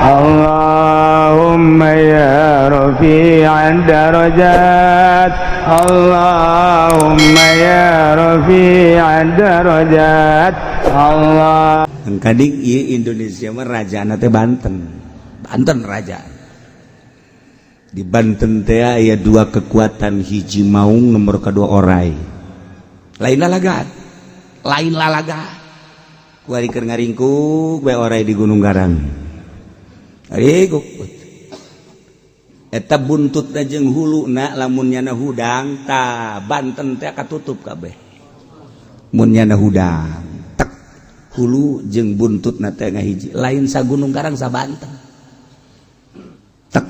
Allahumma ya rafi'ad darajat Allahumma ya rafi'ad darajat Allah. Kadik ieu Indonesia mah rajana teh Banten. Banten raja. Di Banten teh aya dua kekuatan, hiji maung nomor kedua orai. Lain lalagat. Lain lalagat. Kuari keur ngaringkuk bae orai di Gunung Garang. Areguk. Eta buntutna jeung huluna lamun nyana hudang tah Banten teh katutup kabeh. Mun nyana hudang hulu jeung buntutna teh ngahiji lain sa Gunung Garang sa Banten tek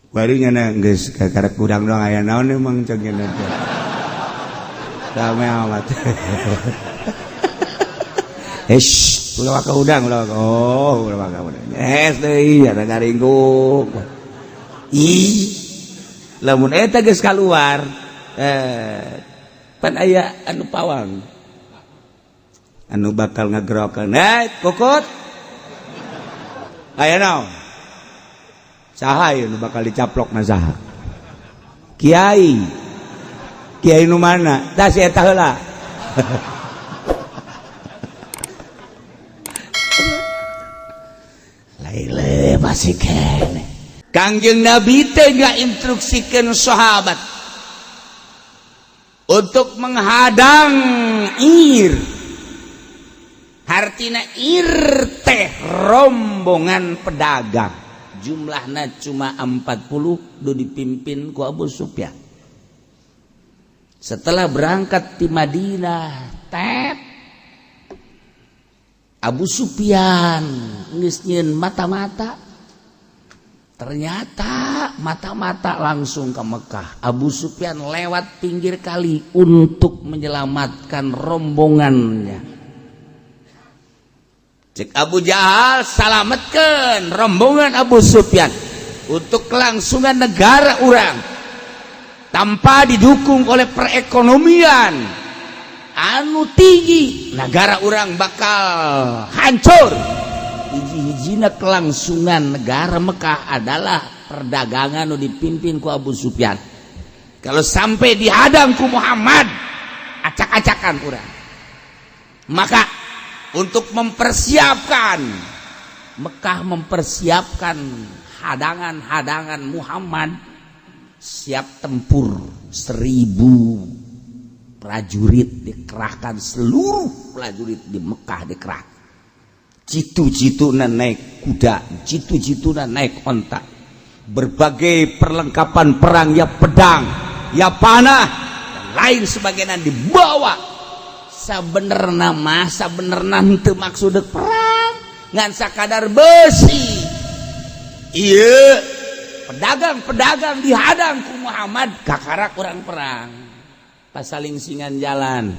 bari nyana geus kakarek udang doang aya naon emang ceng nyana teh rame amat ulah ka udang ulah ka udang es deui ada ngaringkuk lamun eta geus kaluar pan aya anu pawang anu bakal ngagerokeun kokot aya naon saha anu bakal dicaplokna saha kiai nu mana tah si eta heula laile masih kene Kangjeng Nabi teh instruksikeun sahabat untuk menghadang ir. Artina ir teh rombongan pedagang jumlahnya cuma 40 do dipimpin ku Abu Sufyan. Setelah berangkat di Madinah Abu Sufyan geus nyieun mata-mata, ternyata mata-mata langsung ke Mekah. Abu Sufyan lewat pinggir kali untuk menyelamatkan rombongannya. Cek Abu Jahal salametkeun rombongan Abu Sufyan untuk kelangsungan negara urang tanpa didukung oleh perekonomian anu tinggi, negara urang bakal hancur. Hiji-hijina kelangsungan negara Mekah adalah perdagangan nu dipimpin ku Abu Sufyan. Kalau sampai dihadang ku Muhammad, acak-acakan urang. Maka untuk mempersiapkan Mekah, mempersiapkan hadangan-hadangan Muhammad, siap tempur 1000 prajurit dikerahkan, seluruh prajurit di Mekah dikerahkan. Jitu-jituna naik kuda, jitu-jituna naik onta, berbagai perlengkapan perang, ya pedang, ya panah, dan lain sebagainya dibawa. Sabenerna mah sabenerna henteu maksud perang ngan sakadar besi. Ieu pedagang-pedagang dihadang ku Muhammad kakarak urang perang pasaling singan jalan.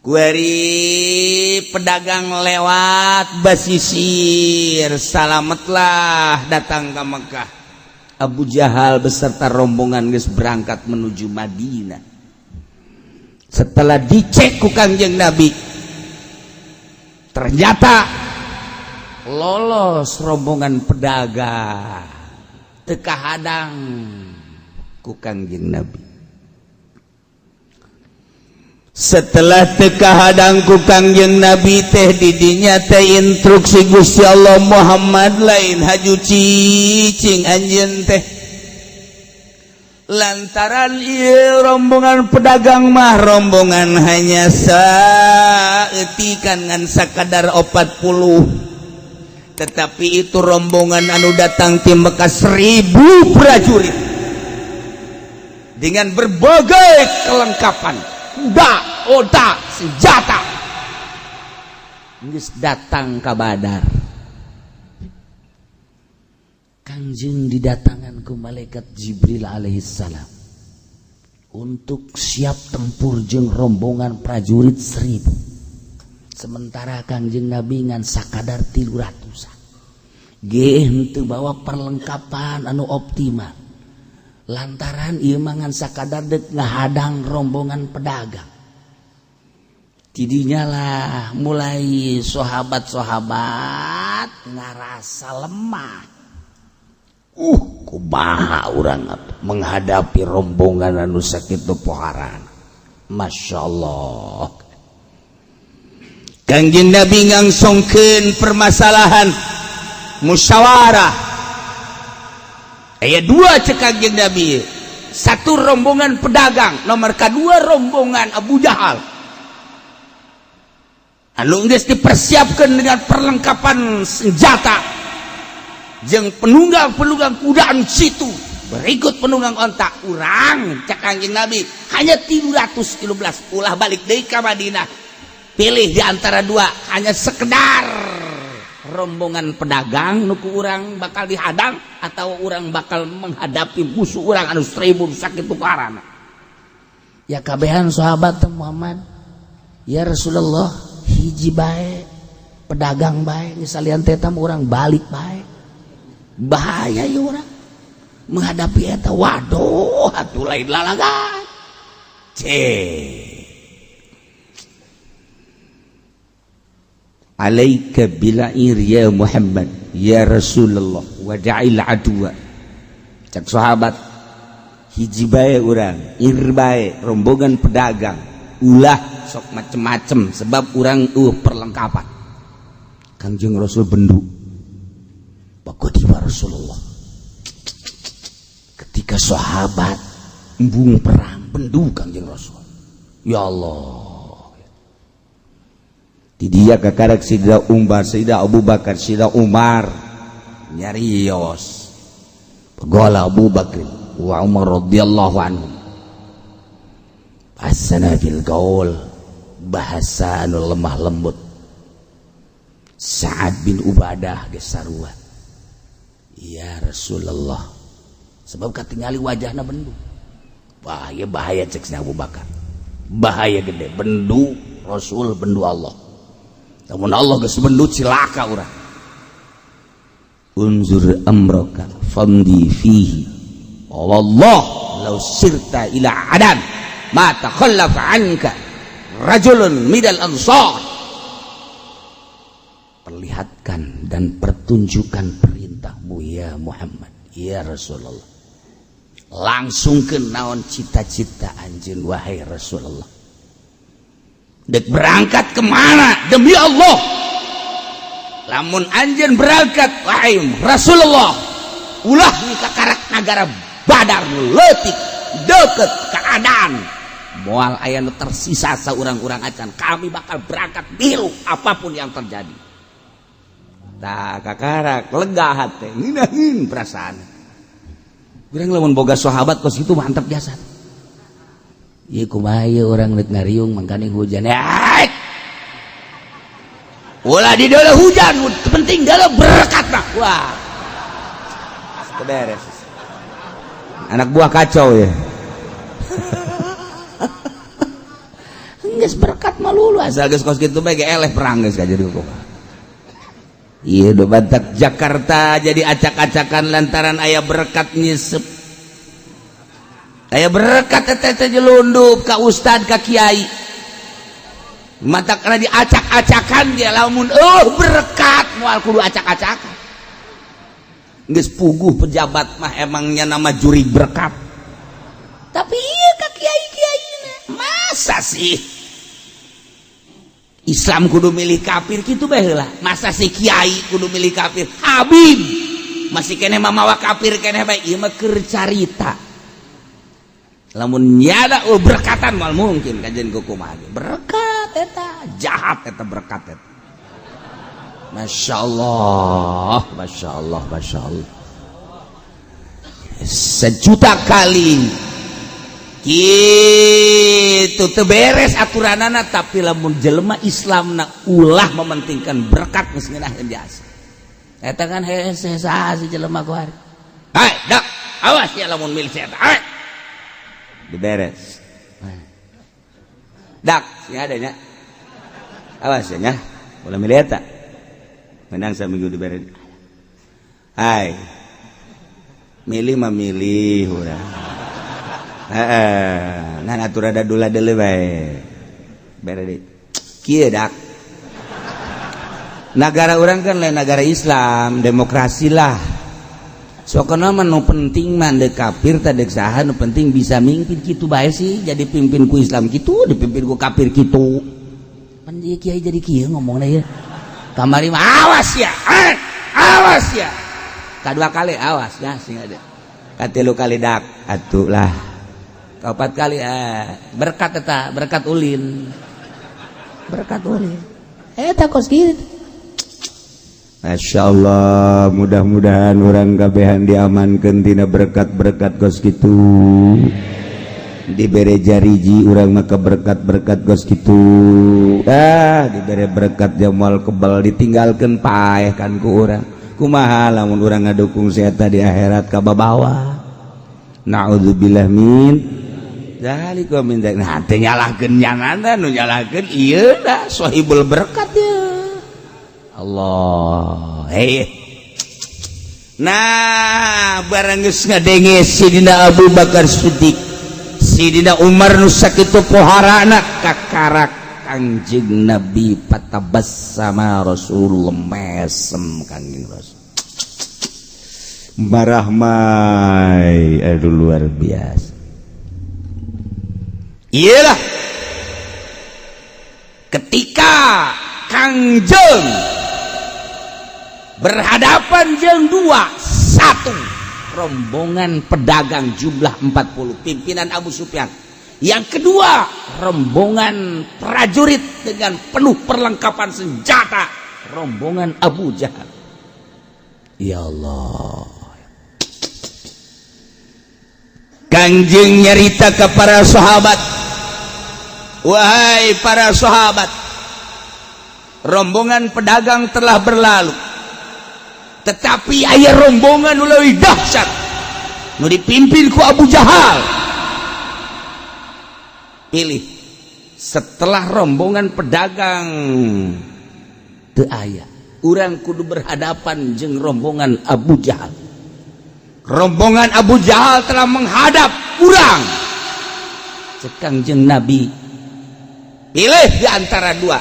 Kuari pedagang lewat basisir, salametlah datang ke Mekah. Abu Jahal beserta rombongan geus berangkat menuju Madinah. Setelah dicek ku Kangjeng Nabi, ternyata lolos rombongan pedagang teu kahadang ku Kangjeng Nabi. Setelah teu kahadang ku Kangjeng Nabi teh didinya teh instruksi Gusti Allah Muhammad lain haju cicing anjeun teh. Lantaran ieu rombongan pedagang mah rombongan hanya saeutikan ngan sakadar 40, tetapi itu rombongan anu datang ti Mekah 1000 prajurit dengan berbagai kelengkapan, kuda, onta, senjata, geus datang ka Badar. Kangjeng didatangan ku malaikat Jibril alaihissalam untuk siap tempur jeung rombongan prajurit 1000. Sementara Kangjeng Nabi ngan sakadar 300-an. Ge henteu bawa perlengkapan anu optimal. Lantaran ieu mah ngan sakadar deuk ngahadang rombongan pedagang. tidinya lah mulai sahabat-sahabat ngarasa lemah. Kumaha urang menghadapi rombongan anu sakitu poharan. Masya Allah. Kangjeng Nabi ngangsongkeun permasalahan musyawarah. Aya dua cek Kangjeng Nabi. Satu rombongan pedagang, nomor kedua rombongan Abu Jahal. Anu geus dipersiapkan dengan perlengkapan senjata. Jeung penunggang kuda anu situ, berikut penunggang ontak urang cek Kangjeng Nabi hanya 313 ulah balik deui ka Madinah. Pilih di antara dua, hanya sekedar rombongan pedagang nuku urang bakal dihadang atau urang bakal menghadapi musuh urang anu 1000 sakitu karana. Ya kabehan sahabat Muhammad, ya Rasulullah, hiji bae pedagang bae gesalian teh urang balik bae. Bahaya ya urang menghadapi eta, waduh atuh lain lalagan. Alaika bila'ir ya Muhammad ya Rasulullah wada'il adwa. Cak sahabat, hiji bae urang ir bae rombongan pedagang ulah sok macem-macem sebab urang perlengkapan. Kangjeng Rasul bendu pakodiwa Rasulullah ketika sahabat embung perang bendu Kangjeng Rasul. Ya Allah, di dia kakarak Sayyidina Umar, Sayyidina Abu Bakar, Sayyidina Umar nyarios. Qala Abu Bakar wa Umar radhiyallahu anhu asana fil qaul, bahasa anu lemah lembut. Sa'ad bin Ubadah geus sarua, ya Rasulullah, sebab katingali wajahna bendu. Bahaya cek si Abu Bakar, bahaya gede, bendu Rasul, bendu Allah. Namun Allah geus bendu cilaka urang. Unzur amraka famdi fihi wallah law sirta ila adan ma takhallafa anka rajulun midal ansar. Perlihatkan dan pertunjukkan perintahmu ya Muhammad, ya Rasulullah. Langsung ke naon cita-cita anjeun wahai Rasulullah. Dek berangkat kemana demi Allah? Lamun anjeun berangkat wahai Rasulullah, ulah ni ka karak nagara Badar leutik deket keadaan moal aya nu tersisa saurang-urang acan, kami bakal berangkat biru apapun yang terjadi. Tah kakarak lega hate, nginahin perasaan. Urang lamun boga sahabat kos itu mantap biasa. Ieu kumaha ieu urang neuk ngariung mangkane hujan. Ulah di dalam hujan, penting dalam berkat mah. Wah. Beres. Anak buah kacau ya. Geus berkat mah lulu asal geus kos kitu bae ge eleh perang geus ka jadi hukum. Iya do badak Jakarta jadi acak-acakan lantaran aya berkat nyesep. Aya berkat teh jelundup ka ustad ka kiai. Mata kana diacak-acakan ge lamun berkat moal kudu acak-acakan. Geus puguh pejabat mah emangnya nama juri berkat. Tapi ieu ka kiai-kiaina masa sih Islam kudu milih kafir gitu bae heula. Masa si kiai kudu milih kafir? Habib masih keneh mamawa kafir keneh bae. Ieu mah keur carita. Lamun nyada berkatan mal mungkin kajen kumaha ge. Berkat eta jahat eta berkat eta. Masyaallah, masyaallah, masyaallah. Sejuta kali kitu teu beres aturanana, tapi lamun jelema Islamna ulah mementingkan berkat geus ngeunaheun jasa. Eta kan hese saha si jelema kuari. Hai, dak, awas ya lamun milih saya. Hai. Diberes. Dak, sing adanya. Awas ya nya. Ulah milih eta. Menang saminggu diberes. Hai. Milih mah milih urang. Nah atur ada dula deuleu bae. Bere deui. kieu dak negara orang kan lain negara Islam demokrasi lah sokana mah nu penting mah deuk kafir teh deuk saha nu penting bisa mimpin kitu bae sih jadi pimpin ku Islam kitu dipimpin ku kafir kitu pan ieu kiai jadi kieu ngomongna ieu kamari mah awas ya kadua kali awas ya sing ada katilu kali dak atuh lah kaopat kali berkat eta berkat ulin eta kos kieu Masya Allah mudah-mudahan orang kabehan diamankan tina berkat-berkat kos gitu diberi jariji orang maka berkat-berkat kos gitu diberi berkat jamal kebal ditinggalkan paeh kan ku orang kumaha lamun orang ngadukung seeta di akhirat kababawa na'udzubillah min zalika min dzalik nah teh nyalahkeun nyanana nu nyalahkeun ieu da sahibul berkat ya Allah nah barang geus ngadenge Sidina Abu Bakar Siddiq Sidina Umar nu sakitu poharana kakarak Kangjeng Nabi patabassama Rasulullah mesem Kangjeng Rasul marahmai aduh luar biasa iyalah ketika Kangjeng berhadapan jeung satu rombongan pedagang jumlah 40 pimpinan Abu Sufyan yang kedua rombongan prajurit dengan penuh perlengkapan senjata rombongan Abu Jahal ya Allah Kangjeng nyarita ke para sahabat wahai para sahabat rombongan pedagang telah berlalu tetapi aya rombongan nu leuwih dahsyat nu dipimpin ku Abu Jahal pilih setelah rombongan pedagang teu aya urang kudu berhadapan jeung rombongan Abu Jahal rombongan Abu Jahal telah menghadap urang cek Kangjeng Nabi pilih di antara dua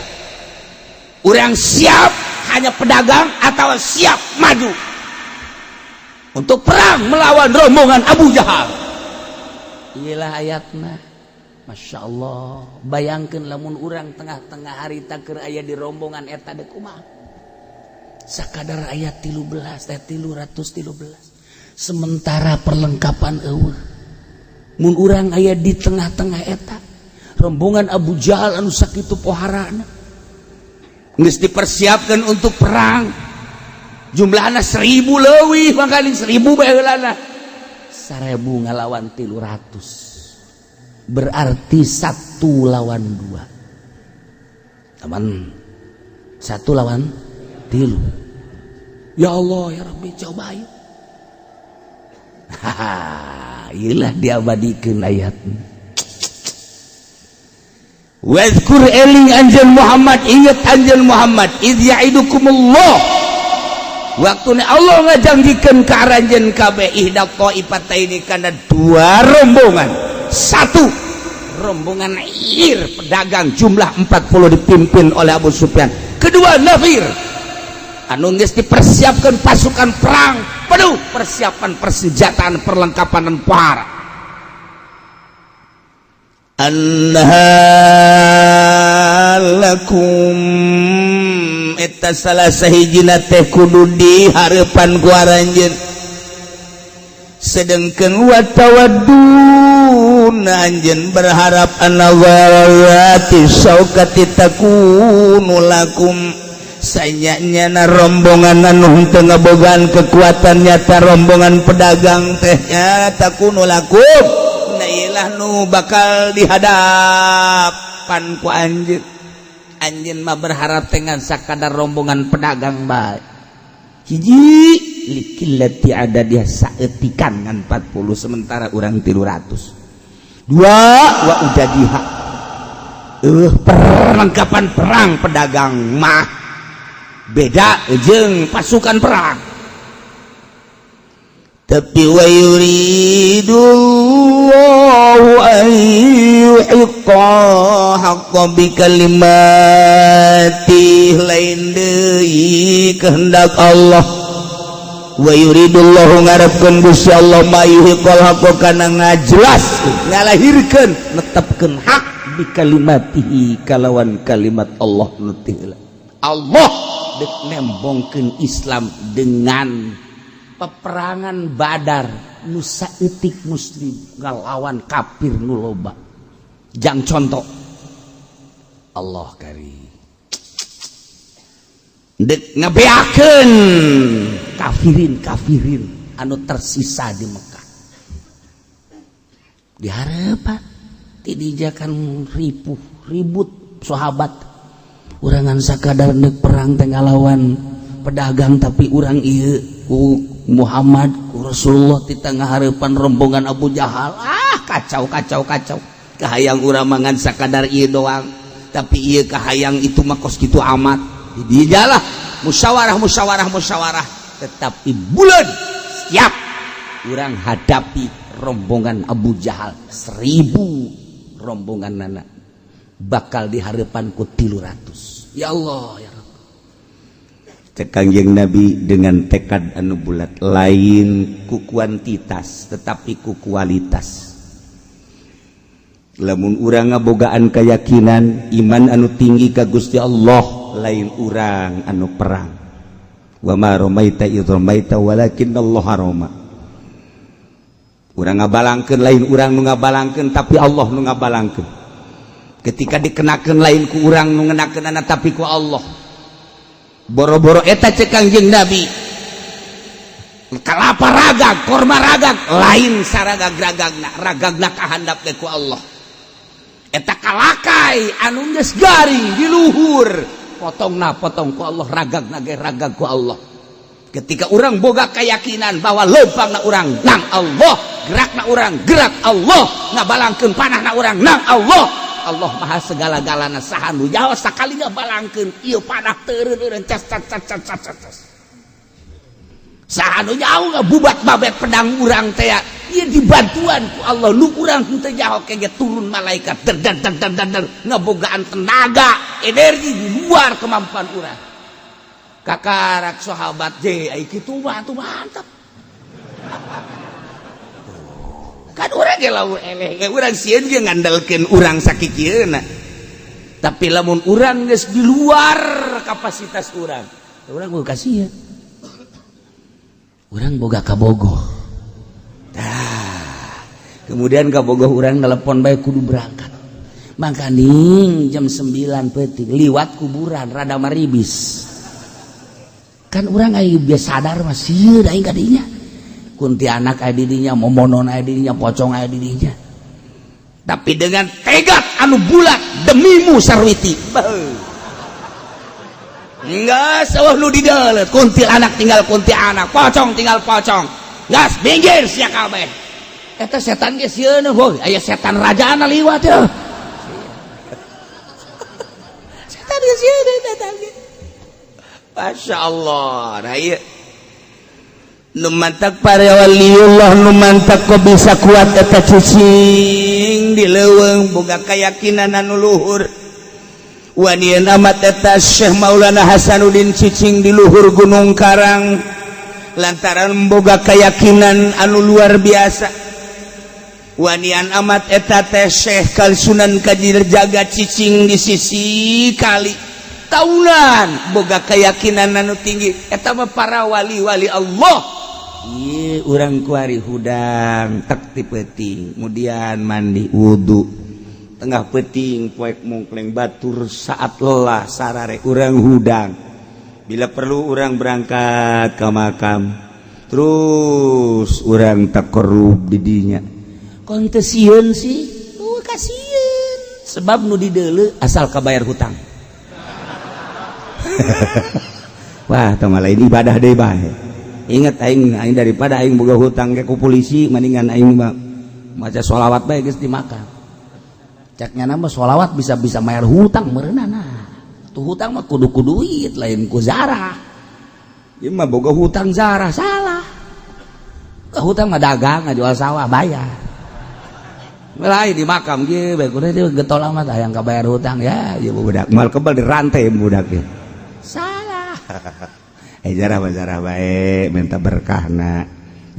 urang siap hanya pedagang atau siap maju untuk perang melawan rombongan Abu Jahal inilah ayatna Masya Allah bayangkan lamun urang tengah-tengah hari takir aya di rombongan eta de kumaha sakadar ayat 313 sementara perlengkapan eueuh mun urang aya di tengah-tengah eta rombongan Abu Jahal anu sakitu poharana geus dipersiapkan untuk perang jumlahna 1000 leuwih mangkali 1000 bae heulana 1000 ngalawan 300 berarti 1 lawan 2 teman 1 lawan 3 ya Allah ya Rabbi coba ayo iyalah diabadikeun ayatna wadhkur eling anjeun Muhammad inget anjeun Muhammad idh ya'idukumullah waktuna Allah ngajanggikeun ka aranjeun kabeh ihda qaifataini kana 2 rombongan 1 rombongan Ir pedagang jumlah 40 dipimpin oleh Abu Sufyan kedua Nafir anu geus dipersiapkan pasukan perang penuh persiapan persenjataan perlengkapan dan para annahalakum eta salah sahijina teh kudu di hareupan ku aranjeun sedengkeun wa tawaddun anjeun berharap anawati saukati takunu lakum sanyanya rombongan anu teu ngabogaan kekuatan nyata rombongan pedagang teh takunu lakum ilah nu bakal dihadapan ku anjeun anjeun mah berharap dengan sakadar rombongan pedagang bae hiji likillati ada dia saeutikan ngan 40 sementara urang 300 dua wa ujadiha perlengkapan perang pedagang mah beda jeung pasukan perang tapi wa yuridullahu an yuhiqqa haqqa bi kalimati lain deui kehendak Allah wa yuridullahu ngarepkeun Gusti Allah ma yuhiqal haqqa kana ngajelas ngalahirkeun netepkeun hak bi kalimatihi kalawan kalimat Allah nu teu Allah dek nembongkeun Islam dengan peperangan Badar nu saeutik muslim ngalawan kafir nu loba. Jang contoh Allah kari dek ngabeakeun kafirin anu tersisa di Mekah dihareupan ti dijakan ribut sahabat urangan sakadar neuk perang teh ngalawan pedagang tapi urang ieu ku Muhammad ku Rasulullah di tengah hareupan rombongan Abu Jahal kacau kahayang urang mangan sakadar ieu doang tapi ieu kahayang itu mah kos kitu amat dijalah musyawarah tetapi bulan siap urang hadapi rombongan Abu Jahal 1000 rombongan nana bakal dihareupan ku 300 ya Allah ya Rabb cek Kangjeng Nabi dengan tekad anu bulat lain ku kuantitas tetapi ku kualitas. Lamun urang ngabogaan keyakinan iman anu tinggi ka Gusti Allah lain urang anu perang wa ma ramaita idh ramaita walakinallahu harama urang ngabalangkeun lain urang nu ngabalangkeun tapi Allah nu ngabalangkeun ketika dikenakeun lain ku urang nu ngenakeunana tapi ku Allah boro-boro eta cek Kangjeng Nabi kalapa ragag korma ragag lain saragag ragagna kahandap ku Allah eta kalakai anu geus garing di luhur potong ku Allah ragagna ge ragag ku Allah ketika urang boga keyakinan bahwa leumpangna urang nang Allah gerakna urang gerak Allah ngabalangkeun panahna urang nang Allah maha segala-galana saha nu jaho sakali ngabalangkeun ieu panah teureun urang cas saha nu jauh ngabubat babet pedang urang teh ieu dibantuan ku Allah nu urang teu jaho kege turun malaikat der ngabogaan tenaga energi di luar kemampuan urang kakarak sahabat je ai kitu mah tuh mantap kan urang ge lamun eleh urang sieun ge ngandalkeun urang sakikieuna tapi lamun urang geus di luar kapasitas urang boga kasieun urang boga kabogoh kemudian kabogoh urang telepon bae kudu berangkat mangkaning jam 9 peuting liwat kuburan rada maribis kan urang aya biasa sadar mah sieun aing ka dinya kuntianak aya di dinya momonon aya di dinya pocong aya di dinya tapi dengan tegad anu bulat demimu sarwiti enggak sawah nu di deuleut kuntilanak tinggal kuntilanak pocong tinggal pocong gas minggir sia kabeh eta setan ge sieun heuh aya setan rajana liwat teh setan ge sieun eta ge masyaallah nah ieu nu mantak para waliullah nu mantak kok bisa kuat eta cicing di leuweung boga keyakinan anu luhur wanian amat eta Syekh Maulana Hasanuddin cicing di luhur Gunung Karang lantaran boga keyakinan anu luar biasa wanian amat eta teh Syekh Kal Sunan Kajir Jaga cicing di sisi kali tahunan boga keyakinan anu tinggi eta mah para wali-wali Allah ieu urang kuari hudang tek ti peuting kemudian mandi wudu tengah peuting poek mungkleng batur saat lelah sarare urang hudang bila perlu urang berangkat ke makam terus urang takorub di dinya kon teu sieun sih kasieun sebab nu di deuleu asal kabayar hutang wah tong lain ibadah deui bae ingat aing daripada aing boga hutang ke ku polisi mendingan aing maca sholawat bae geus dimakan caknya nama sholawat bisa mayar hutang meureunana tuh hutang mah kudu duit lain ku zarah ieu mah boga hutang zarah salah hutang mah dagang ngajual sawah bayar lain di makam ge bae kudu teh getol amat hayang kabayar hutang ya ieu budak mal kebal dirantai budak ge salah jarah bae minta berkahna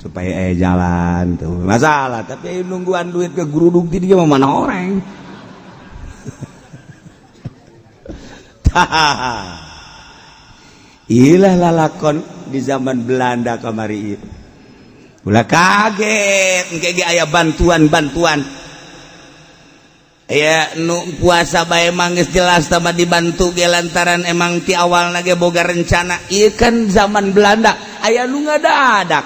supaya jalan tuh masalah tapi nungguan duit ke geruduk ti dia mana orang ilah lalakon di zaman Belanda kamari ieu ulah kaget engke ge aya bantuan aya nu puasa bae mah geus jelas tambah dibantu ge lantaran emang ti awalna ge boga rencana ieu kan zaman Belanda aya nu ngadadak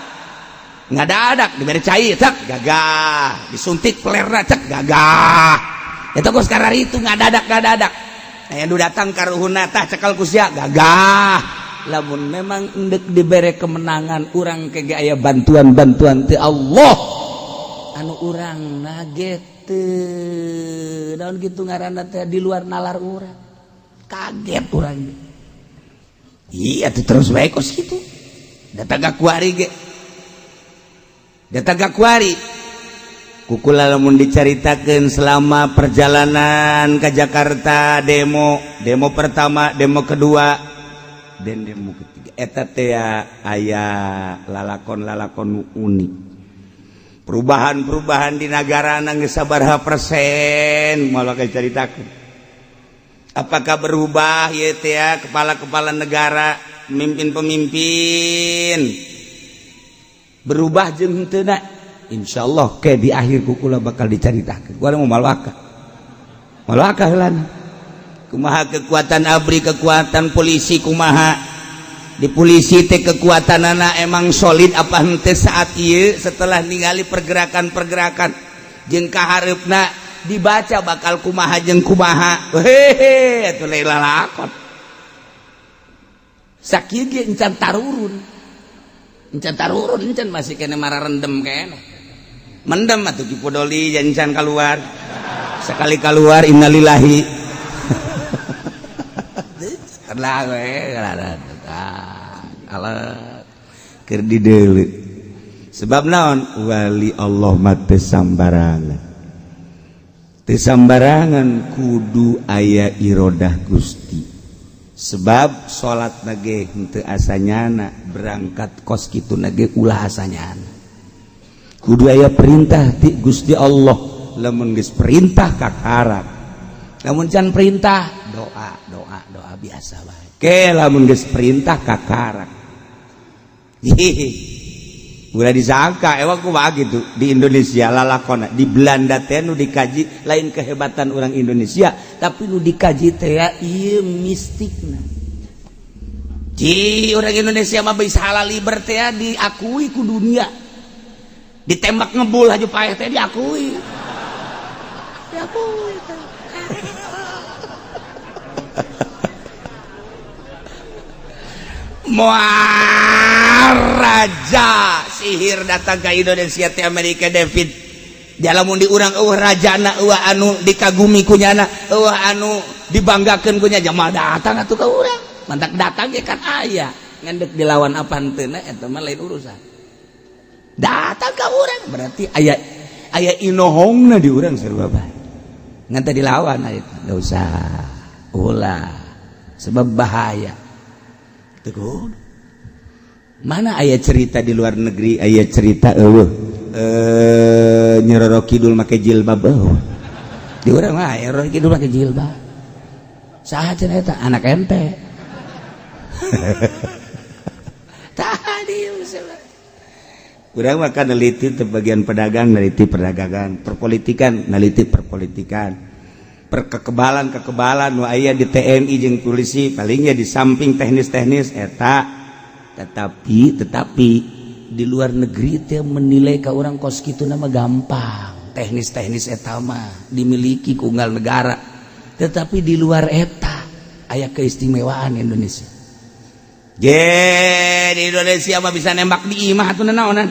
dibere cai cek gagah disuntik pelerna cek gagah eta geus kararitu ngadadak aya nu datang ka ruhuna tah cekel ku sia gagah lamun memang endek dibere kemenangan urang kege aya bantuan ti Allah anu urang naget teu daun kitu ngaranna teh di luar nalar urang kaget urang iya tuh terus bae kos kitu dataga kuari kukula lamun dicaritakeun selama perjalanan ke Jakarta demo pertama demo kedua dan demo ketiga eta teh aya lalakon unik perubahan di negara geus sabaraha persen moal caritakeun apakah berubah ieu teh kepala negara pemimpin berubah jeung henteu na insyaallah ke di akhir kukula bakal dicaritakeun kumaha mau malwakah heulana kumaha kekuatan ABRI kekuatan polisi kumaha di polisi teh kekuatanana emang solid apa henteu saat ieu setelah ningali pergerakan jeung kahareupna dibaca bakal kumaha jeung kumaha hehe atuh lain lalakon sakieu ge encan tarurun encan masih kena marah rendem kene mendem atuh ki podoli jancan keluar sekali keluar innalillahi lah we Allah keur dideuleu sebab naon wali Allah mah teu sambarangan kudu aya irodah Gusti sebab salat nage henteu asanyana berangkat kos kitu nage ulah asanyana kudu aya perintah ti Gusti Allah lamun geus perintah kakarap lamun can perintah doa biasa bae ke lamun geus perintah kakarap ulah disangka ewa kumaha gitu di Indonesia lalakona di Belanda teh nu dikaji lain kehebatan orang Indonesia tapi nu dikaji teh ieu mistikna ji orang Indonesia mah bisa halal liber teh diakui ku dunia ditembak ngebul haju paeh teh diakui raja sihir datang ke Indonesia ti Amerika David jalamun di urang rajana anu dikagumi kunyana anu dibanggakeun kunya jamaah datang atuh ka urang mantak datang ge kan aya ngendek dilawan apa henteu na eta mah lain urusan datang ka urang berarti aya inohongna di urang sarua bae ngan teh dilawan aya enggak usah ulah sebab bahaya teguh mana ayat cerita di luar negeri ayat cerita Nyeroro Kidul make jilbab di urang mah Nyeroro Kidul make jilbab saha cenah eta anak ente tadi urang mah kan neliti teh bagian pedagang neliti perdagangan perpolitikan neliti perpolitikan kekebalan nu aya di TNI jeung polisi palingnya di samping teknis-teknis eta tetapi di luar negeri teh menilai ka urang kos kitu nama gampang teknis-teknis eta mah dimiliki ku unggal negara tetapi di luar eta aya keistimewaan Indonesia di Indonesia mah bisa nembak di imah atuh naonan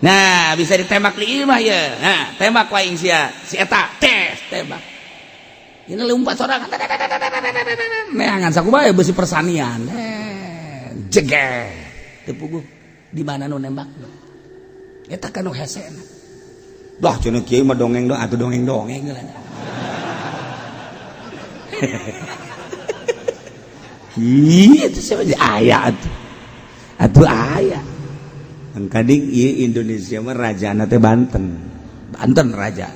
nah bisa ditembak di imah ya nah tembak waing sia si eta tes tembak ini lompat sorangan neangan sakumaha beusi persanian jeger teu puguh di mana nu nembakna eta kan nu hesena Dah cenah kieu mah dongeng doang atuh dongeng-dongeng lah. Itu siapa aya atuh aya. Kading ieu Indonesia mah rajana teh Banten. Banten raja.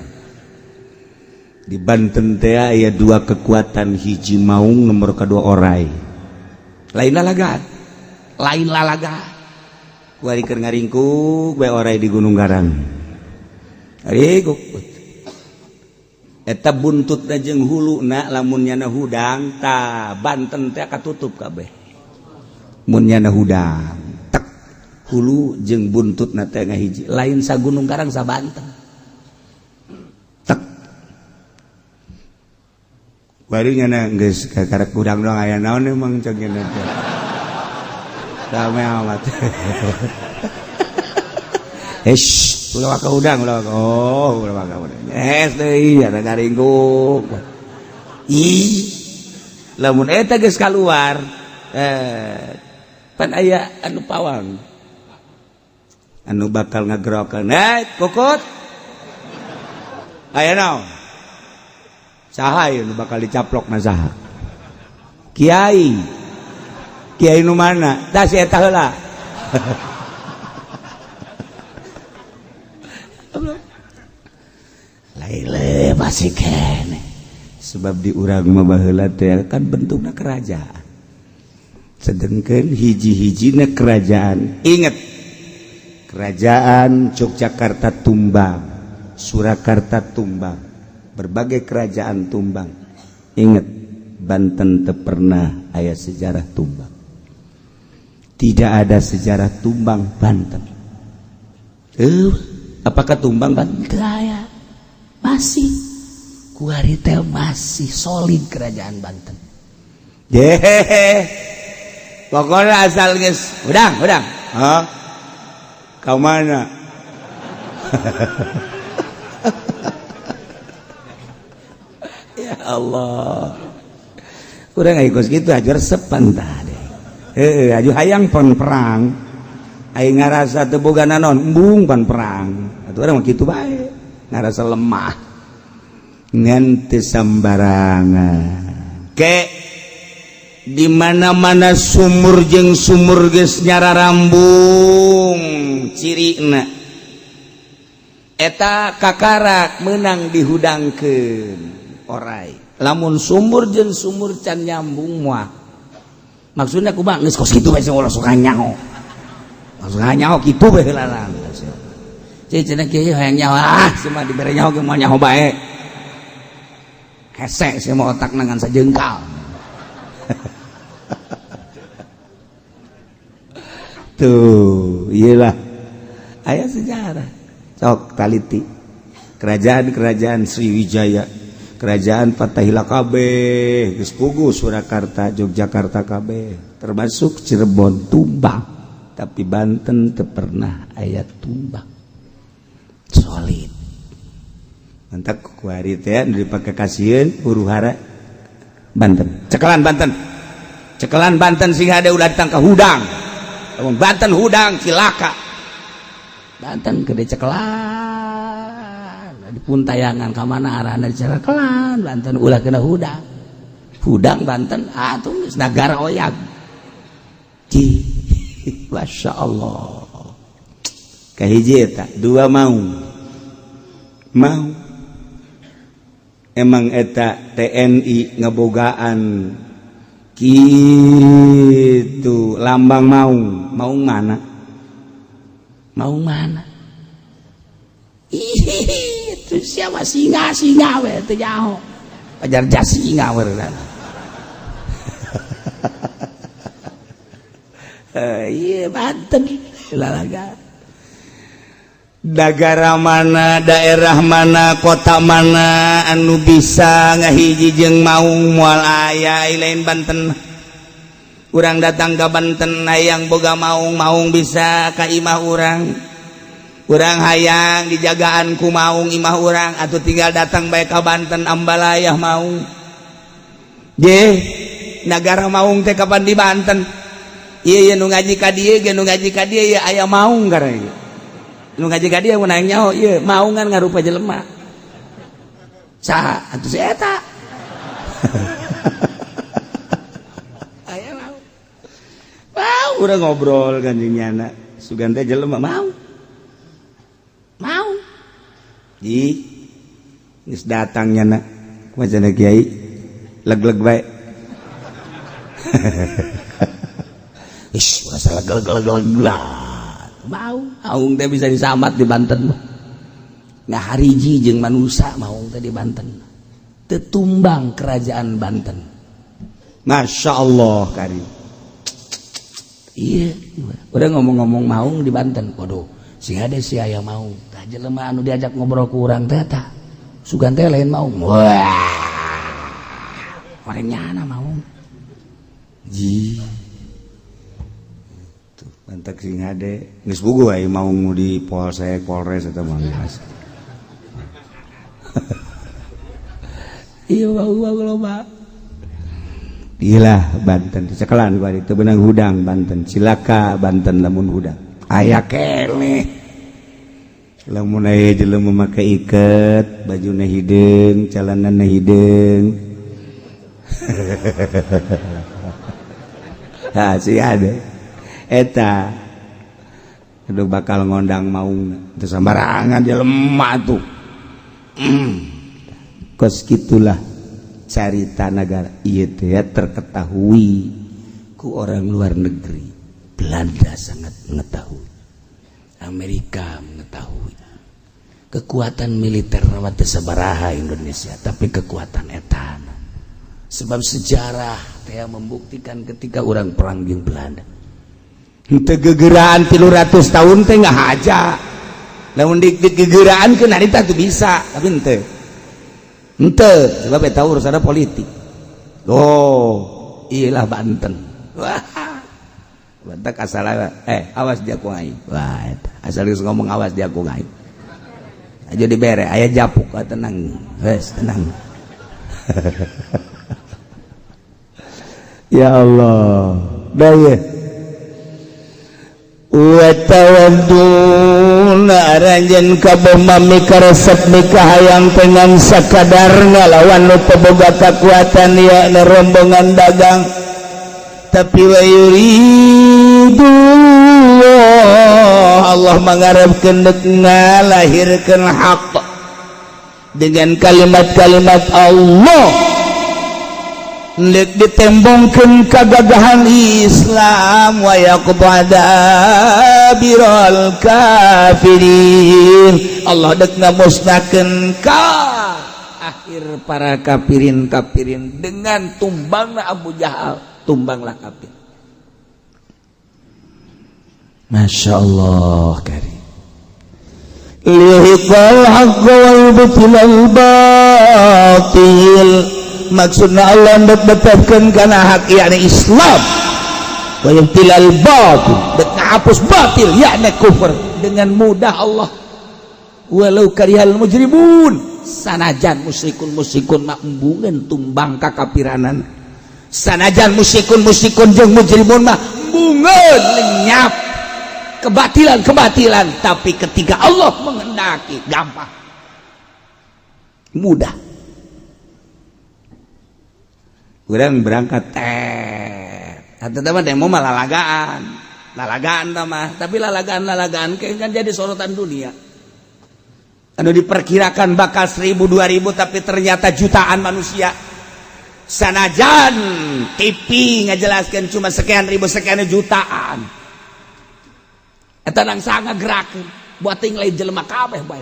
Di Banten teh aya dua kekuatan, hiji maung nomor kedua orai. Lain lalaga. Kuari keur ngaringkuk bae orai di Gunung Garang. Ari eta buntutna jeung huluna lamun nyana hudang tah Banten teh katutup kabeh. Mun nyana hudang tek hulu jeung buntutna teh ngahiji. Lain sa Gunung Garang sa Banten. Tek. Bari nyana geus karek hudang doang aya naon emang ceng nyana teh. Rame amat. Ulah waka udang, ulah waka udang. Deui ada ngaringkuk. Lamun eta geus kaluar, pan aya anu pawang. Anu bakal ngagerokeun. Kokot. Aya naon? Saha anu bakal dicaplokna saha? Kiai nu mana? Tah si eta heula. Laile masih kene. Sebab di urang mah baheula teh kan bentukna kerajaan. Sedengkeun hiji-hijina kerajaan. Ingat. Kerajaan Yogyakarta tumbang, Surakarta tumbang, berbagai kerajaan tumbang. Ingat, Banten teu pernah aya sejarah tumbang. Tidak ada sejarah tumbang Banten. Apakah tumbang Banten? Tidak. Masih kuari teh masih solid kerajaan Banten. Pokoknya asal geus udang. Hah? Kau mana? Ya Allah. Urang aya geus kitu aja resepan tah deh. Aju hayang pon perang. Aing ngarasa teu boga naon, embung pan perang. Atuh urang mah kitu bae. Ngarasa lemah ngan teu sambarangan ke di mana-mana sumur jeung sumur geus nyararambung cirina eta kakarak meunang dihudangkeun orai. Lamun sumur jeung sumur can nyambung moal maksudna kumaha geus kos kitu bae ulah sok nyaho maksud nyaho kitu bae heula. Cenah kieu hayang nyawa semua dibere nyaho ge moal nyaho bae. Hese semua otakna ngan sajengkal. Tuh, iyalah. Aya sejarah. Sok taliti. Kerajaan-kerajaan Sriwijaya, kerajaan Fatahillah kabeh, geus puguh Surakarta, Yogyakarta kabeh, termasuk Cirebon tumbang. Tapi Banten teu pernah aya tumbang. Solid mantap kuari teh dipake kasieun huru-hara Banten cekelan Banten sing ada ulah datang ke hudang. Lamun Banten hudang cilaka. Banten gede cekelan di puntayangan ka mana arahna cekelan Banten ulah kena hudang Banten atuh geus nagara oyag. Masyaallah. Kahiji eta, dua mau emang eta TNI ngabogaan kitu lambang maung mana itu siapa singa we teu nyaho ajar jasinga we iya Banten lalaga. Negara mana, daerah mana, kota mana anu bisa ngahiji jeung maung moal aya lain Banten. Urang datang ke Banten hayang boga maung bisa ka imah urang. Urang hayang dijagaan ku maung imah urang atuh tinggal datang bae ka Banten ambalayah maung. Negara maung teh kapan di Banten? Ieu nu ngaji ka dieu ge nu ngaji ka dieu aya maung gareng. nu ngaji ka dia mun hayang nyaho ieu maungan ngarupa jelema saha atuh si eta aya mau urang ngobrol kanjing nyana sugan teh jelema mau geus datang nyana kumaha kiai leg-leg bae ish rasa leg-leg mau aung teh bisa disamat di Banten mah ngahariji jeung manusia maung teh di Banten teu tumbang kerajaan Banten Masya Allah karim iya udah ngomong-ngomong maung di Banten waduh si ade si aya maung tah jelema anu diajak ngobrol ku urang teh tah sugan teh lain maung wah orangnya maung ji tuh bantak sing ade geus bugu wae maung di Polsek Polres eta mah geus iya mau loba iyalah Banten cekelan bari teu beunang hudang Banten cilaka Banten lamun hudang aya keneh lamun aya jelema make iket bajuna hideung calanana hideung ha si ade eta aduh bakal ngondang maung teu sambarangan jelema tuh kos gitulah carita negara ieu teh terketahui ku orang luar negeri. Belanda sangat mengetahui, Amerika mengetahui kekuatan militer nama teu sabaraha Indonesia, tapi kekuatan etana. Sebab sejarah teh membuktikan ketika orang perang jeung Belanda henteu gegeraan 300 tahun teh ngahaja. Lamun digegeraankeun harita teu bisa, tapi henteu sebab eta urusanna politik. Oh, iyalah Banten. Wah. Bantak asal awas dia ku aing. Wah, eta asal geus ngomong awas dia ku aing. Aja dibere aya japuk tenang. Wes tenang. Ya Allah. Bae. Wa tawaddun aranjeun kabeh mami karesep nikah hayang pengen sakadar ngalawan nu teu boga kakuatan ya rombongan dagang. Tapi wa yuridu Allah mengharapkan ngalahirkan hak dengan kalimat-kalimat Allah lek ditembongkeun kagagahan Islam wa yaqbada birul kafirin Allah dek ngamusnahkeun ka akhir para kafirin dengan tumbangna Abu Jahal tumbanglah kafir. Masya Allah karim. Lihiqal haqqa wal batilal batil. Maksudna Allah betapkeun kana hak yakni Islam. Wa yubtilal batil, bet ngahapus batil yakni kufur dengan mudah Allah. Walau karihal mujrimun, sanajan musyrikun mak embungeun tumbang kakapiranan. Sanajan musyrikun jeung mujrimun mah embungeun lenyap kebatilan, tapi ketika Allah menghendaki gampang mudah. Urang berangkat atau teman demo mah lalagaan mah, tapi lalagaan kan jadi sorotan dunia. Anu diperkirakan bakal 1000-2000 tapi ternyata jutaan manusia. Sanajan TV ngajelaskeun cuma sekian ribu sekian jutaan. Eta nang saha ngagerakeun buat lain jelema kabeh bae.